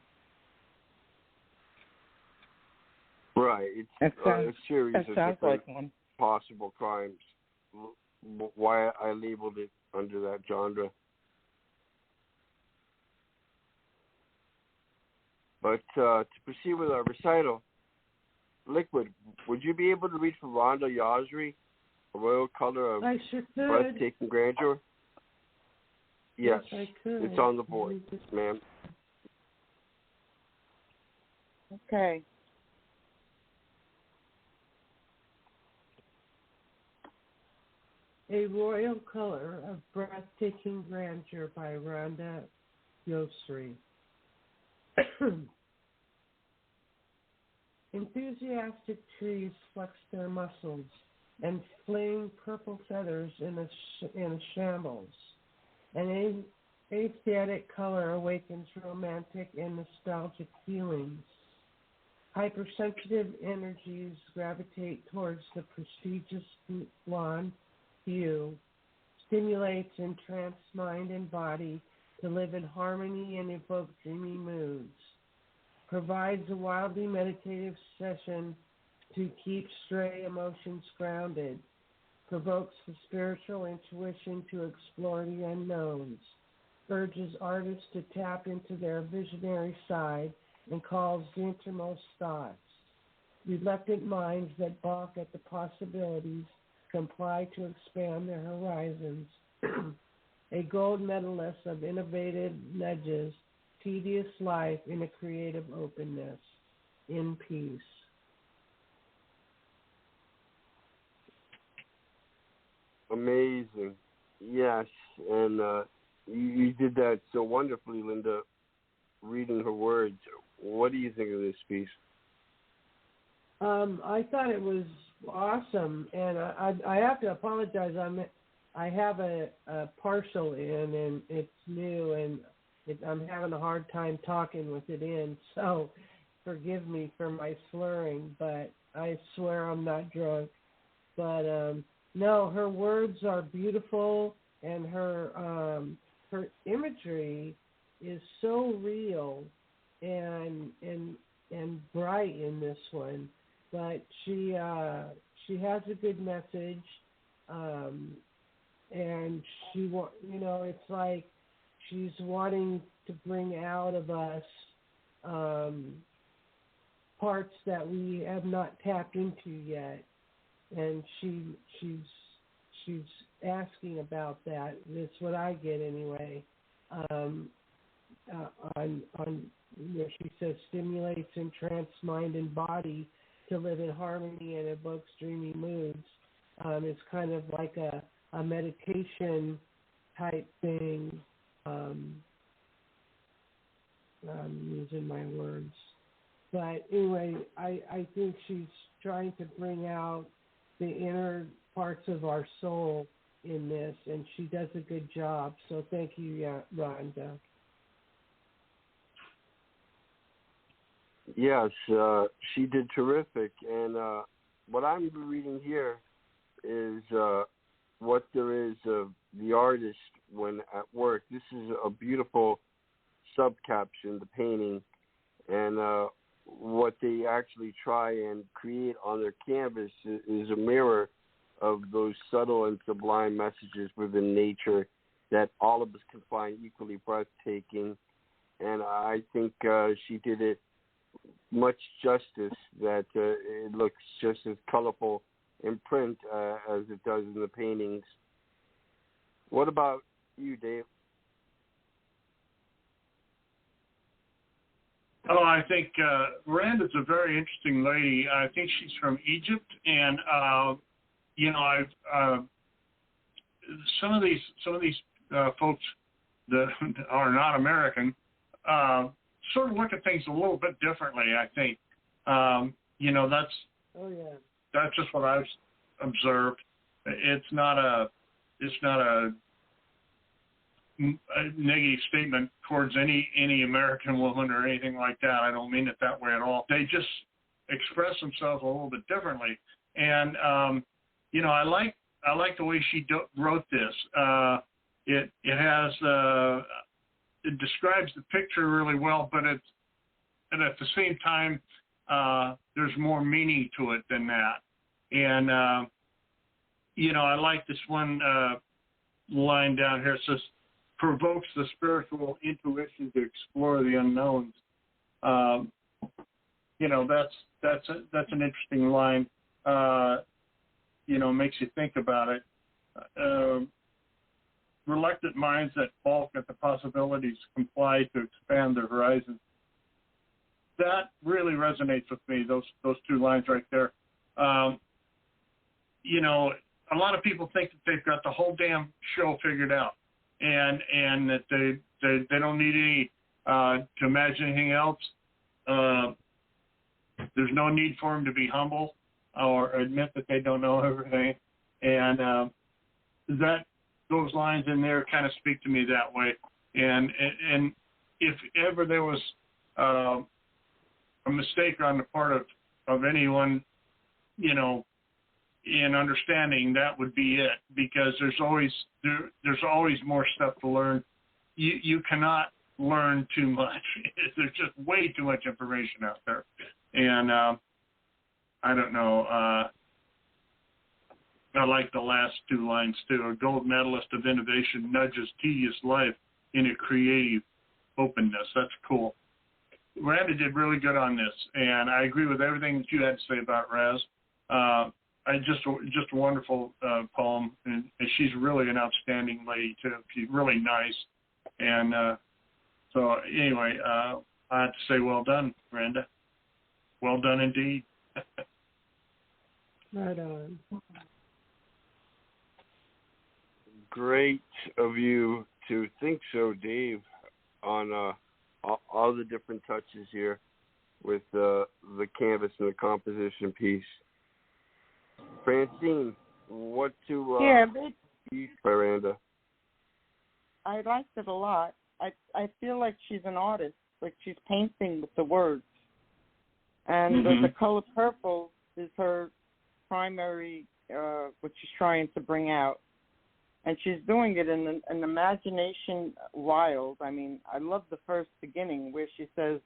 Right. It's a series of different possible crimes. Why I labeled it under that genre. But to proceed with our recital, Liquid, would you be able to read from Rhonda Yasri, A Royal Color of Breathtaking Grandeur? Yes, I could. It's on the board, ma'am. Okay. A Royal Color of Breathtaking Grandeur by Rhonda Yasri. Enthusiastic trees flex their muscles and fling purple feathers in a shambles. An aesthetic color awakens romantic and nostalgic feelings. Hypersensitive energies gravitate towards the prestigious blonde hue, stimulates entranced mind and body to live in harmony and evoke dreamy moods, provides a wildly meditative session to keep stray emotions grounded, provokes the spiritual intuition to explore the unknowns, urges artists to tap into their visionary side, and calls the innermost thoughts. Reluctant minds that balk at the possibilities comply to expand their horizons. A gold medalist of innovative nudges, tedious life in a creative openness, in peace. Amazing. Yes, and you did that so wonderfully, Linda, reading her words. What do you think of this piece? I thought it was awesome, and I have to apologize. I have a partial in, and it's new, and I'm having a hard time talking with it in, so forgive me for my slurring, but I swear I'm not drunk. But no, her words are beautiful, and her imagery is so real and bright in this one. But she has a good message, and it's like she's wanting to bring out of us parts that we have not tapped into yet, and she's asking about that. That's what I get anyway. She says stimulates entranced mind and body to live in harmony and evokes dreamy moods. It's kind of like a meditation type thing. I'm using my words. But anyway, I think she's trying to bring out the inner parts of our soul in this, and she does a good job. So thank you, Rhonda. Yes, she did terrific. And what I'm reading here is what there is of the artist when at work. This is a beautiful subcaption, the painting, and what they actually try and create on their canvas is a mirror of those subtle and sublime messages within nature that all of us can find equally breathtaking. And I think she did it much justice, that it looks just as colorful in print as it does in the paintings. What about you, Dave? Oh, I think Rand is a very interesting lady. I think she's from Egypt, and I've some of these folks that are not American sort of look at things a little bit differently. I think that's just what I've observed. It's not a negative statement towards any American woman or anything like that. I don't mean it that way at all. They just express themselves a little bit differently, and I like the way she wrote this. It has it describes the picture really well, but at the same time there's more meaning to it than that. And I like this one line down here. It says, provokes the spiritual intuition to explore the unknowns. That's an interesting line. Makes you think about it. Reluctant minds that balk at the possibilities comply to expand their horizons. That really resonates with me. Those two lines right there. A lot of people think that they've got the whole damn show figured out, and that they don't need any to imagine anything else. There's no need for them to be humble or admit that they don't know everything, and those lines in there kind of speak to me that way. And if ever there was a mistake on the part of anyone, in understanding, that would be it, because there's always more stuff to learn. You cannot learn too much. There's just way too much information out there, and I don't know. I like the last two lines too. A gold medalist of innovation nudges tedious life in a creative openness. That's cool. Randa did really good on this, and I agree with everything that you had to say about Razz. Just a wonderful poem, and she's really an outstanding lady too. She's really nice, and so anyway, I have to say, well done, Randa. Well done indeed. Right on. Great of you to think so, Dave, on all the different touches here with the canvas and the composition piece. Francine, what to use by Randa? I liked it a lot. I feel like she's an artist, like she's painting with the words. And the color purple is her primary, what she's trying to bring out. And she's doing it in an imagination wild. I mean, I love the first beginning where she says,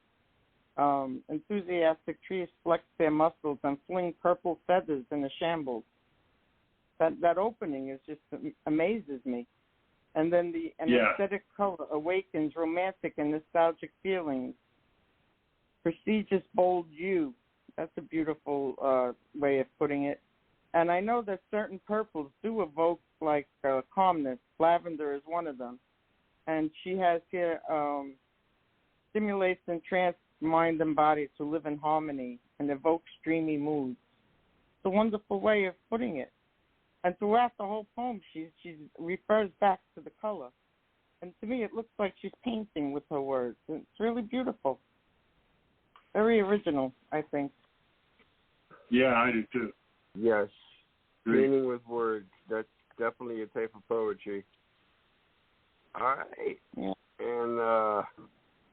enthusiastic trees flex their muscles and fling purple feathers in a shambles. That opening is just amazes me. And then the aesthetic color awakens romantic and nostalgic feelings. Prestigious, bold hue. That's a beautiful way of putting it. And I know that certain purples do evoke like calmness. Lavender is one of them. And she has here stimulates and trance mind and body to live in harmony and evoke dreamy moods. It's a wonderful way of putting it. And throughout the whole poem, she refers back to the color. And to me, it looks like she's painting with her words. It's really beautiful. Very original, I think. Yeah, I do too. Yes. Painting with words. That's definitely a type of poetry. All right. Yeah. And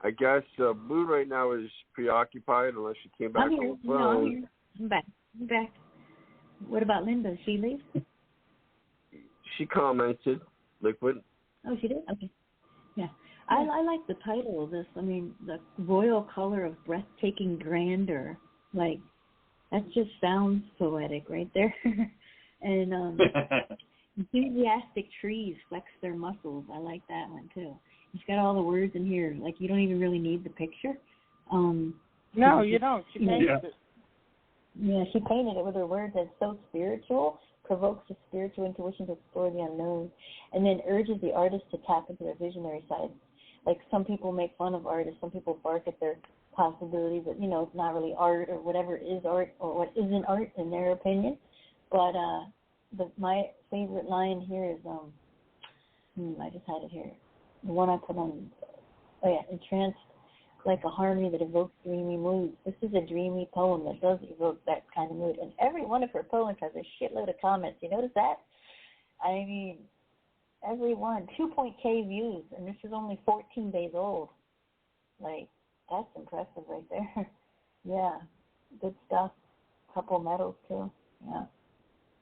I guess Blue right now is preoccupied unless she came back I'm here. on the phone. No, I'm here. I'm back. What about Linda? Did she leave? She commented. Liquid. Oh, she did? Okay. Yeah. I like the title of this. I mean, the royal color of breathtaking grandeur. Like, that just sounds poetic right there. And enthusiastic trees flex their muscles. I like that one, too. It's got all the words in here. Like, you don't even really need the picture. No, you don't. She paints it. Yeah, she painted it with her words as so spiritual, provokes the spiritual intuition to explore the unknown, and then urges the artist to tap into their visionary side. Like, some people make fun of artists, some people bark at their possibilities, but, you know, it's not really art, or whatever is art, or what isn't art in their opinion. But my favorite line here is, I just had it here, the one I put on, entranced like a harmony that evokes dreamy moods. This is a dreamy poem that does evoke that kind of mood. And every one of her poems has a shitload of comments. You notice that? I mean, every one. 2.k views, and this is only 14 days old. Like, that's impressive right there. Yeah, good stuff. Couple medals, too. Yeah.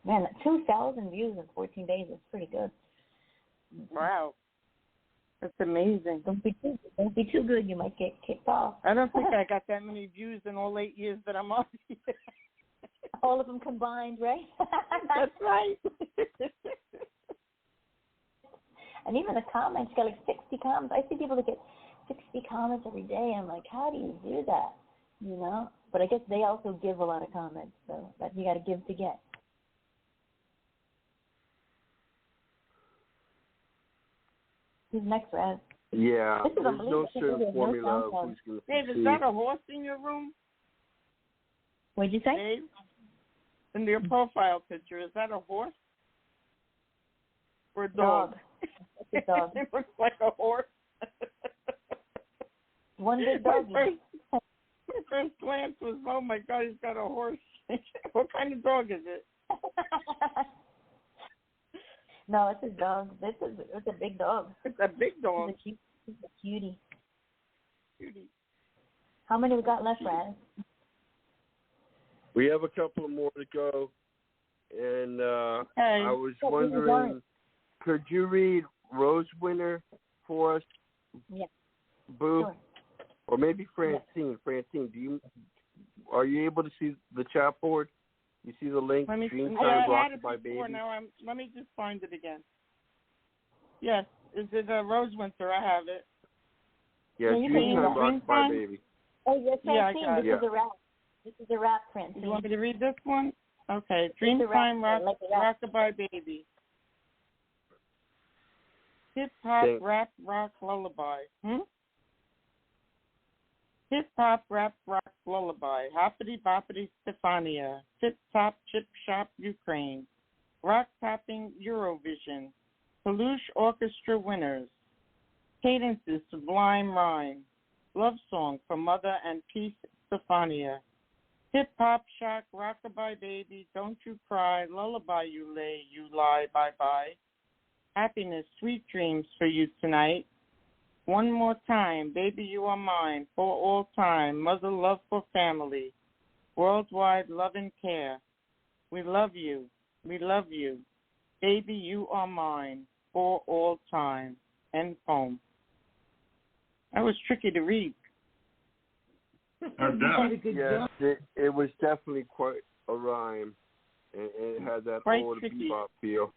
Man, 2,000 views in 14 days is pretty good. Wow. That's amazing. Don't be too good. You might get kicked off. I don't think I got that many views in all 8 years that I'm on. All of them combined, right? That's right. And even the comments, you got like 60 comments. I see people that get 60 comments every day. I'm like, how do you do that? You know? But I guess they also give a lot of comments, so that you got to give to get. Who's next, Raz? Yeah, there's no certain formula of who's going to Dave, is that a horse in your room? What'd you say? Dave? In your profile picture, is that a horse? Or a dog? It's a dog. It looks like a horse. One big dog. My first glance was, oh my God, he's got a horse. What kind of dog is it? No, it's a dog. It's a big dog. It's a big dog. It's a cutie. How many we got left, Raz? We have a couple more to go. And I was wondering, could you read Rose Winter for us? Yeah. Boo? Sure. Or maybe Francine. Yeah. Francine, are you able to see the chat board? You see the link? Let me Dreamtime Rocked by Baby. Now let me just find it again. Yes, is it Rose Winter? I have it. Yes, Dreamtime Rocked by Baby. Oh, yes, Francine. Yeah, this is a rap. This is a rap, Francine. You want me to read this one? Okay. Dreamtime Rocked by Baby. Hip hop, rap, rock, lullaby. Hip hop, rap, rock, lullaby. Hoppity boppity Stefania. Tip top, chip shop, Ukraine. Rock tapping Eurovision. Peluche orchestra winners. Cadences, sublime rhyme. Love song for mother and peace, Stefania. Hip hop, shock, rockabye baby, don't you cry. Lullaby you lay, you lie, bye bye. Happiness, sweet dreams for you tonight. One more time, baby, you are mine, for all time, mother love for family, worldwide love and care. We love you, baby, you are mine, for all time. End poem. That was tricky to read. Yes, it was definitely quite a rhyme, and it had that old bebop feel.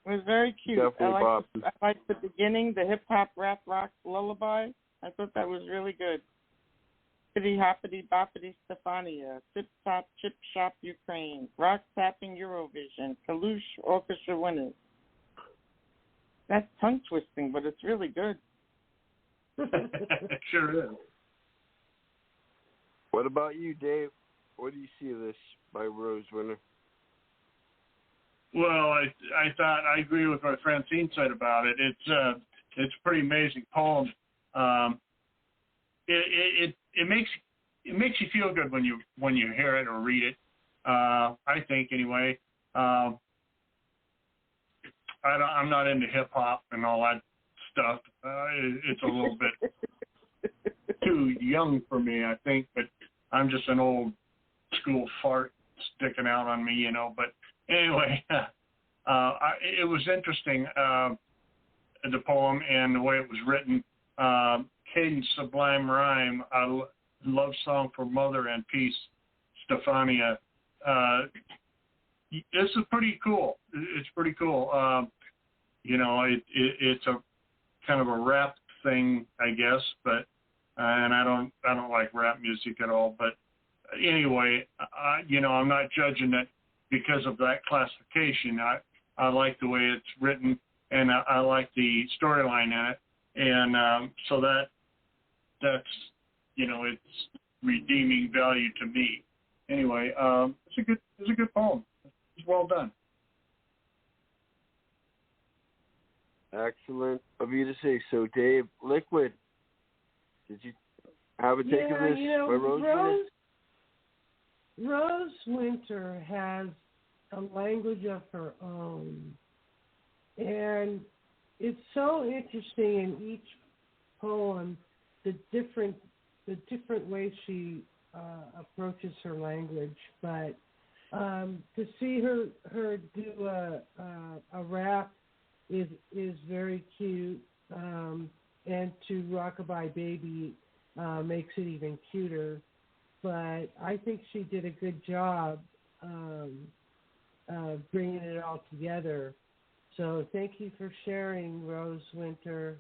It was very cute. I liked the beginning, the hip-hop, rap, rock, lullaby. I thought that was really good. Hippity, hoppity, boppity, Stefania. Tip-top, chip shop, Ukraine. Rock tapping, Eurovision. Kalush, orchestra winners. That's tongue-twisting, but it's really good. It sure is. What about you, Dave? What do you see of this by Rose Winter? Well, I thought I agree with what Francine said about it. It's a pretty amazing poem. It makes you feel good when you hear it or read it. I think anyway. I'm not into hip hop and all that stuff. It's a little bit too young for me, I think. But I'm just an old school fart sticking out on me, you know. But anyway, it was interesting, the poem and the way it was written. Cadence, sublime rhyme, love song for mother and peace, Stefania. This is pretty cool. It's pretty cool. It's a kind of a rap thing, I guess, but and I don't like rap music at all, but anyway, I'm not judging it because of that classification. I like the way it's written, and I like the storyline in it, and so that's it's redeeming value to me. Anyway, it's a good poem. It's well done. Excellent of you to say so, Dave. Liquid, did you have a take of this? Rose Winter has a language of her own, and it's so interesting in each poem the different ways she approaches her language. But to see her do a rap is very cute, and to Rockabye Baby makes it even cuter. But I think she did a good job bringing it all together. So thank you for sharing, Rose Winter.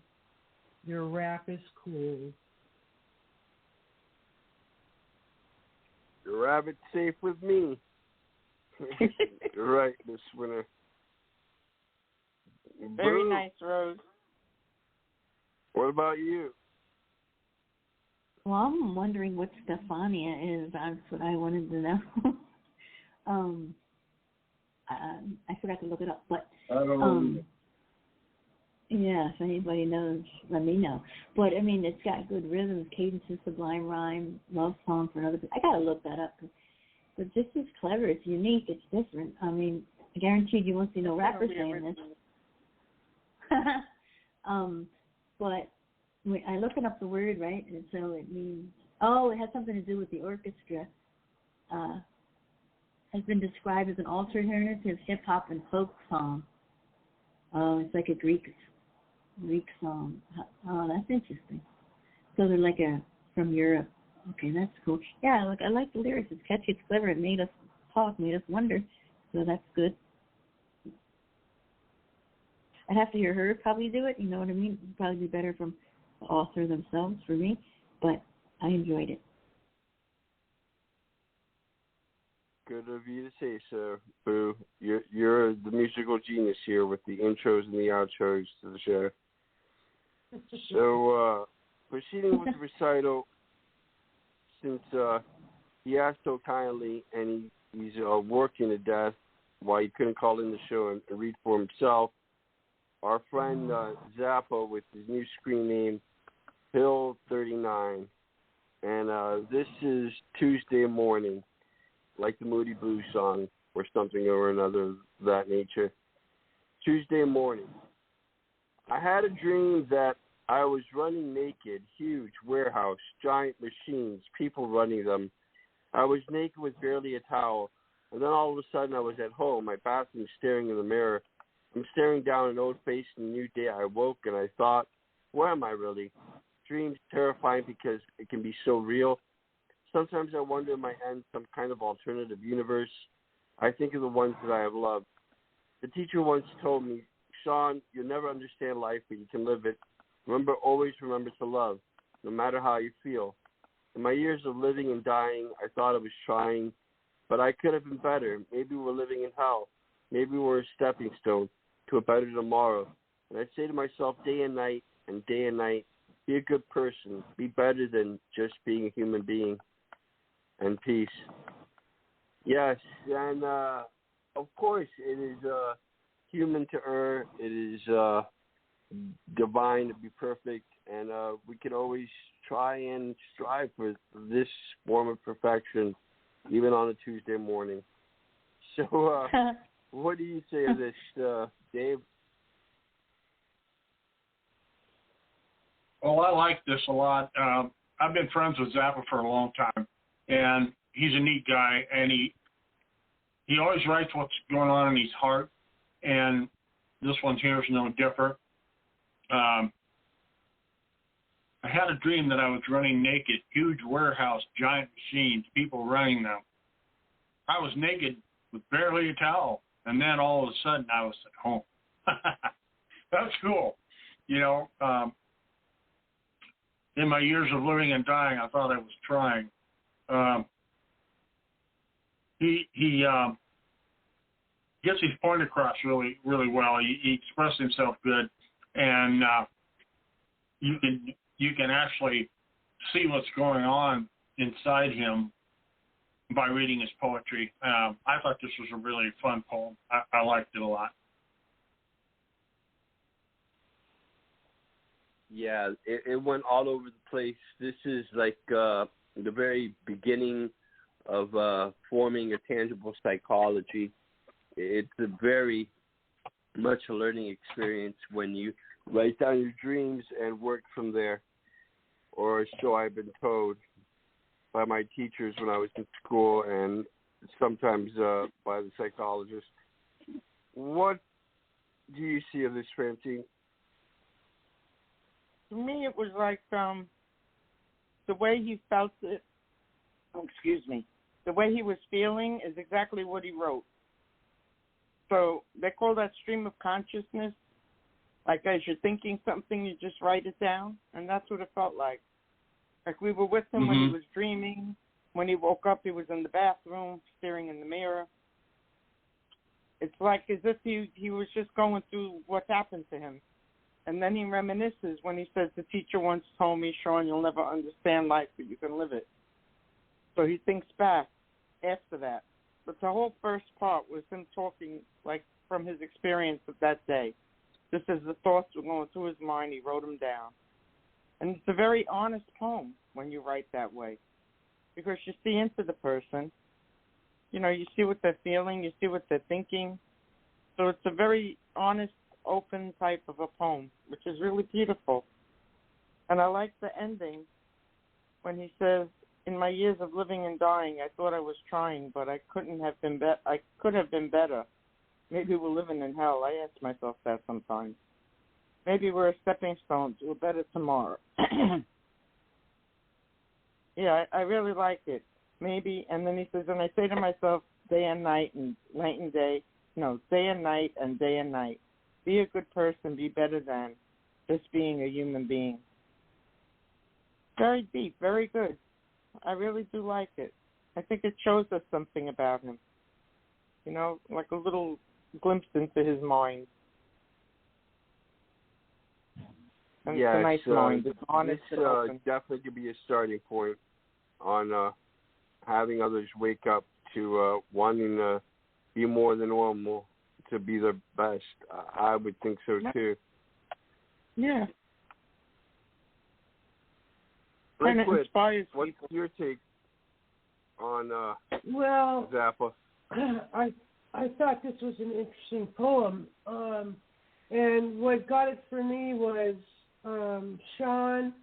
Your rap is cool. Your rabbit's safe with me. You're right, Miss Winter. Very nice, Rose. What about you? Well, I'm wondering what Stephania is. That's what I wanted to know. I forgot to look it up, but I don't know. Yeah, if anybody knows, let me know. But I mean, it's got good rhythms, cadences, sublime rhyme, love song for another. I gotta look that up. But this is clever. It's unique. It's different. I mean, I guaranteed you won't see no rapper saying this. But I looking up the word, right? And so it means, it has something to do with the orchestra. Has been described as an alternative hip hop and folk song. It's like a Greek song. Oh, that's interesting. So they're like from Europe. Okay, that's cool. Yeah, I like the lyrics. It's catchy. It's clever. It made us talk, made us wonder. So that's good. I'd have to hear her probably do it. You know what I mean? It'd probably be better from the author themselves for me. But I enjoyed it. Good of you to say so, Boo. You're the musical genius here with the intros and the outros to the show. So, proceeding with the recital, since he asked so kindly and he's working to death while he couldn't call in the show and read for himself, our friend Zappa with his new screen name, Hill 39. And this is Tuesday Morning, like the Moody Blues song or something or another of that nature. Tuesday morning. I had a dream that I was running naked, huge warehouse, giant machines, people running them. I was naked with barely a towel, and then all of a sudden I was at home, my bathroom, staring in the mirror. I'm staring down an old face in a new day. I woke and I thought, where am I really? Dreams terrifying because it can be so real. Sometimes I wonder am I in some kind of alternative universe. I think of the ones that I have loved. The teacher once told me, Sean, you'll never understand life, but you can live it. Always remember to love, no matter how you feel. In my years of living and dying, I thought I was trying, but I could have been better. Maybe we're living in hell. Maybe we're a stepping stone to a better tomorrow. And I'd say to myself day and night, be a good person. Be better than just being a human being. And peace. Yes, and of course it is human to err. It is divine to be perfect, and we can always try and strive for this form of perfection, even on a Tuesday morning. So, what do you say of this, Dave? Well, I like this a lot. I've been friends with Zappa for a long time, and he's a neat guy, and he always writes what's going on in his heart, and this one here is no different. I had a dream that I was running naked, huge warehouse, giant machines, people running them. I was naked with barely a towel, and then all of a sudden I was at home. That's cool. You know, in my years of living and dying, I thought I was trying. he gets his point across really, really well. He expressed himself good, and you can actually see what's going on inside him by reading his poetry. I thought this was a really fun poem. I liked it a lot. Yeah, it went all over the place. This is like the very beginning of forming a tangible psychology. It's a very much a learning experience when you write down your dreams and work from there, or so I've been told by my teachers when I was in school, and sometimes by the psychologist. What do you see of this, Francine? To me, it was like the way he felt it. Oh, excuse me. The way he was feeling is exactly what he wrote. So they call that stream of consciousness. Like as you're thinking something, you just write it down, and that's what it felt like. Like we were with him when he was dreaming. When he woke up, he was in the bathroom, staring in the mirror. It's like as if he was just going through what's happened to him. And then he reminisces when he says, the teacher once told me, Sean, you'll never understand life, but you can live it. So he thinks back after that. But the whole first part was him talking like from his experience of that day. Just as the thoughts were going through his mind, he wrote them down. And it's a very honest poem when you write that way, because you see into the person. You know, you see what they're feeling, you see what they're thinking. So it's a very honest, open type of a poem, which is really beautiful. And I like the ending when he says, in my years of living and dying, I thought I was trying, but I couldn't have been I could have been better. Maybe we're living in hell. I ask myself that sometimes. Maybe we're a stepping stone to a better tomorrow. Yeah, I really like it. Maybe, and then he says, and I say to myself, day and night and night and day. No, day and night and day and night. Be a good person, be better than just being a human being. Very deep, very good. I really do like it. I think it shows us something about him. You know, like a little glimpse into his mind. And yes, it's a nice mind. It's honest. This definitely could be a starting point on having others wake up to wanting to be more than normal, to be their best. I would think so too. Yeah. And it inspires what's people. your take on Well, Zappa? I thought this was an interesting poem, and what got it for me was, Sean,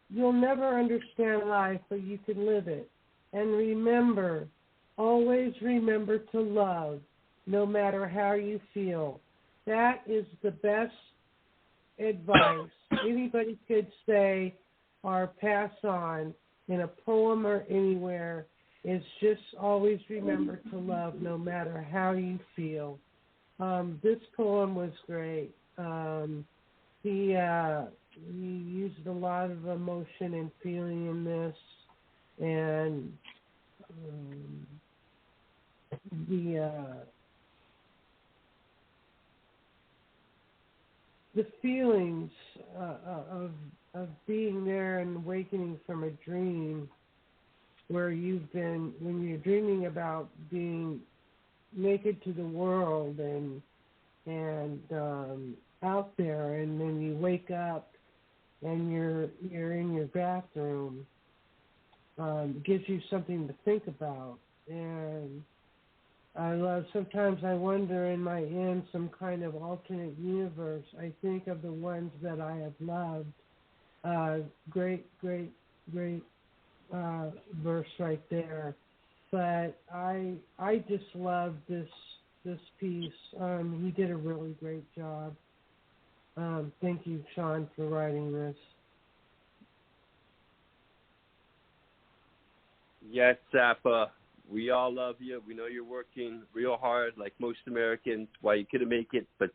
you'll never understand life, but you can live it. And remember, always remember to love, no matter how you feel. That is the best advice anybody could say or pass on in a poem or anywhere, is just always remember to love, no matter how you feel. This poem was great. He used a lot of emotion and feeling in this, and the feelings of being there and awakening from a dream, where when you're dreaming about being naked to the world and out there, and then you wake up and you're in your bathroom, gives you something to think about. And sometimes I wonder, in some kind of alternate universe, I think of the ones that I have loved. Great verse right there. But I just love this piece. He did a really great job. Thank you, Sean, for writing this. Yes, Zappa. We all love you. We know you're working real hard, like most Americans, why you couldn't make it. But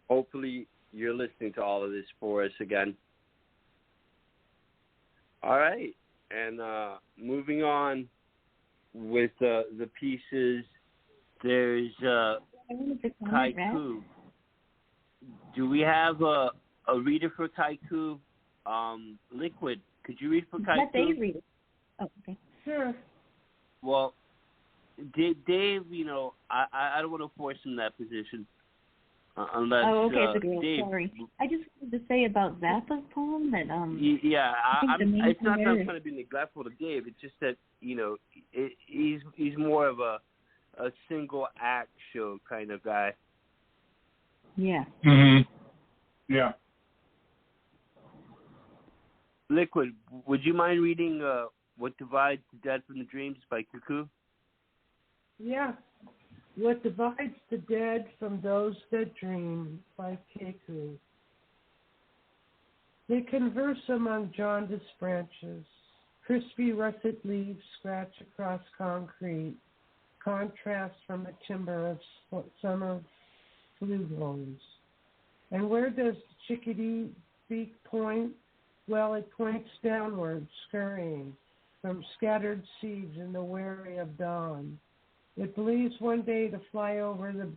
hopefully you're listening to all of this for us again. All right. And moving on, with the pieces. There's Kaiku. Do we have a reader for Kaiku? Liquid, could you read for Kaiku? Let Dave read it. Oh, okay. Sure. Well, Dave, I don't want to force him in that position. Unless, Dave, sorry. I just wanted to say about Zappa's poem that it's not that I'm trying to be neglectful to Dave. It's just that he's more of a single act show kind of guy. Yeah. Mhm. Yeah. Liquid, would you mind reading What Divides the Dead from the Dreams by Cuckoo? Yeah. What Divides the Dead from Those That Dream by Cuckoo. They converse among jaundiced branches. Crispy russet leaves scratch across concrete. Contrast from a timber of summer fluvials. And where does the chickadee beak point? Well, it points downward, scurrying from scattered seeds in the wary of dawn. It believes one day to fly over the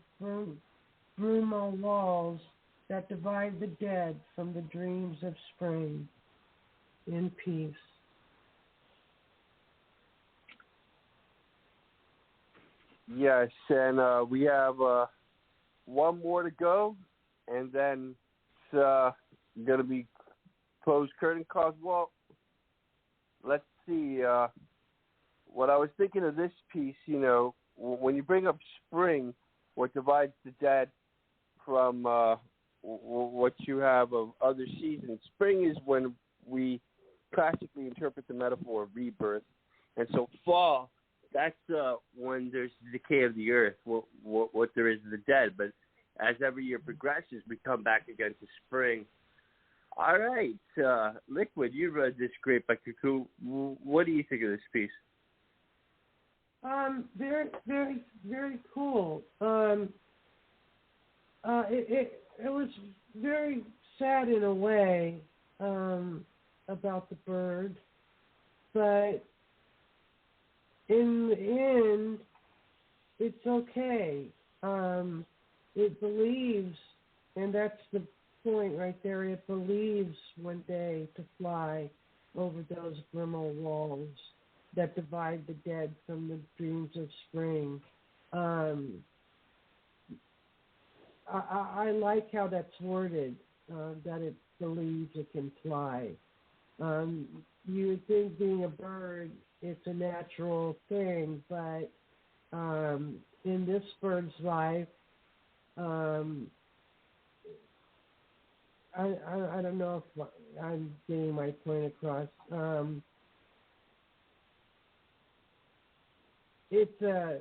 brumal walls that divide the dead from the dreams of spring. In peace. Yes, and we have one more to go, and then it's going to be closed curtain calls. Well, let's see. What I was thinking of this piece, when you bring up spring, what divides the dead from what you have of other seasons, spring is when we classically interpret the metaphor of rebirth. And so fall, that's when there's the decay of the earth, what there is of the dead. But as every year progresses, we come back again to spring. All right, Liquid, you read this great by Cuckoo. What do you think of this piece? Very, very, very cool. It was very sad in a way about the bird, but in the end, it's okay. It believes, and that's the point right there. It believes one day to fly over those brimble walls that divide the dead from the dreams of spring. I like how that's worded, that it believes it can fly. You would think being a bird, it's a natural thing, but in this bird's life, I don't know if I'm getting my point across. It's a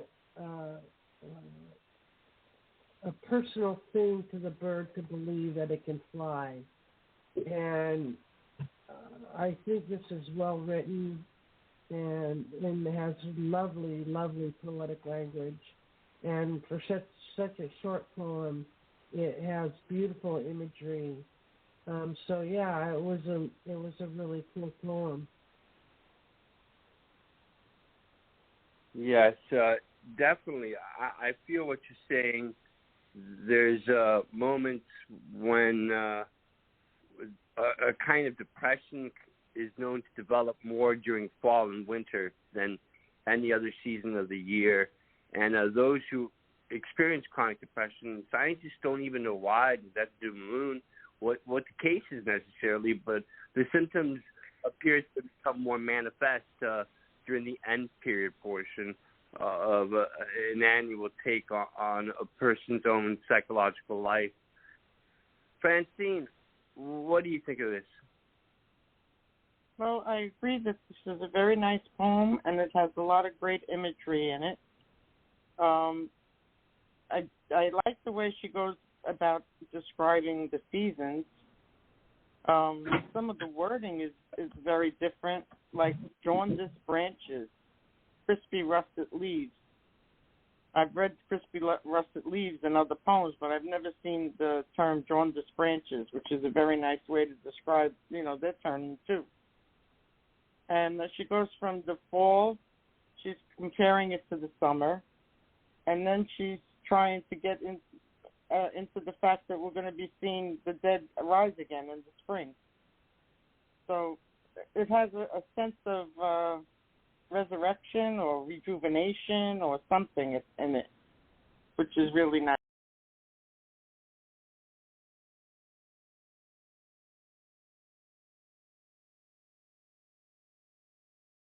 personal thing to the bird to believe that it can fly. And I think this is well written and has lovely, lovely poetic language. And for such a short poem, it has beautiful imagery. So yeah, it was a really cool poem. Yes, definitely. I feel what you're saying. There's moments when a kind of depression is known to develop more during fall and winter than any other season of the year. And those who experience chronic depression, scientists don't even know why. That's the moon, what the case is necessarily, but the symptoms appear to become more manifest during the end period portion of an annual take on a person's own psychological life. Francine, what do you think of this? Well, I agree that this is a very nice poem, and it has a lot of great imagery in it. I like the way she goes about describing the seasons. Some of the wording is very different, like jaundiced branches, crispy russet leaves. I've read crispy russet leaves in other poems, but I've never seen the term jaundiced branches, which is a very nice way to describe, their term too. And she goes from the fall she's comparing it to the summer, and then she's trying to get into the fact that we're going to be seeing the dead rise again in the spring. So it has a sense of resurrection or rejuvenation or something in it, which is really nice.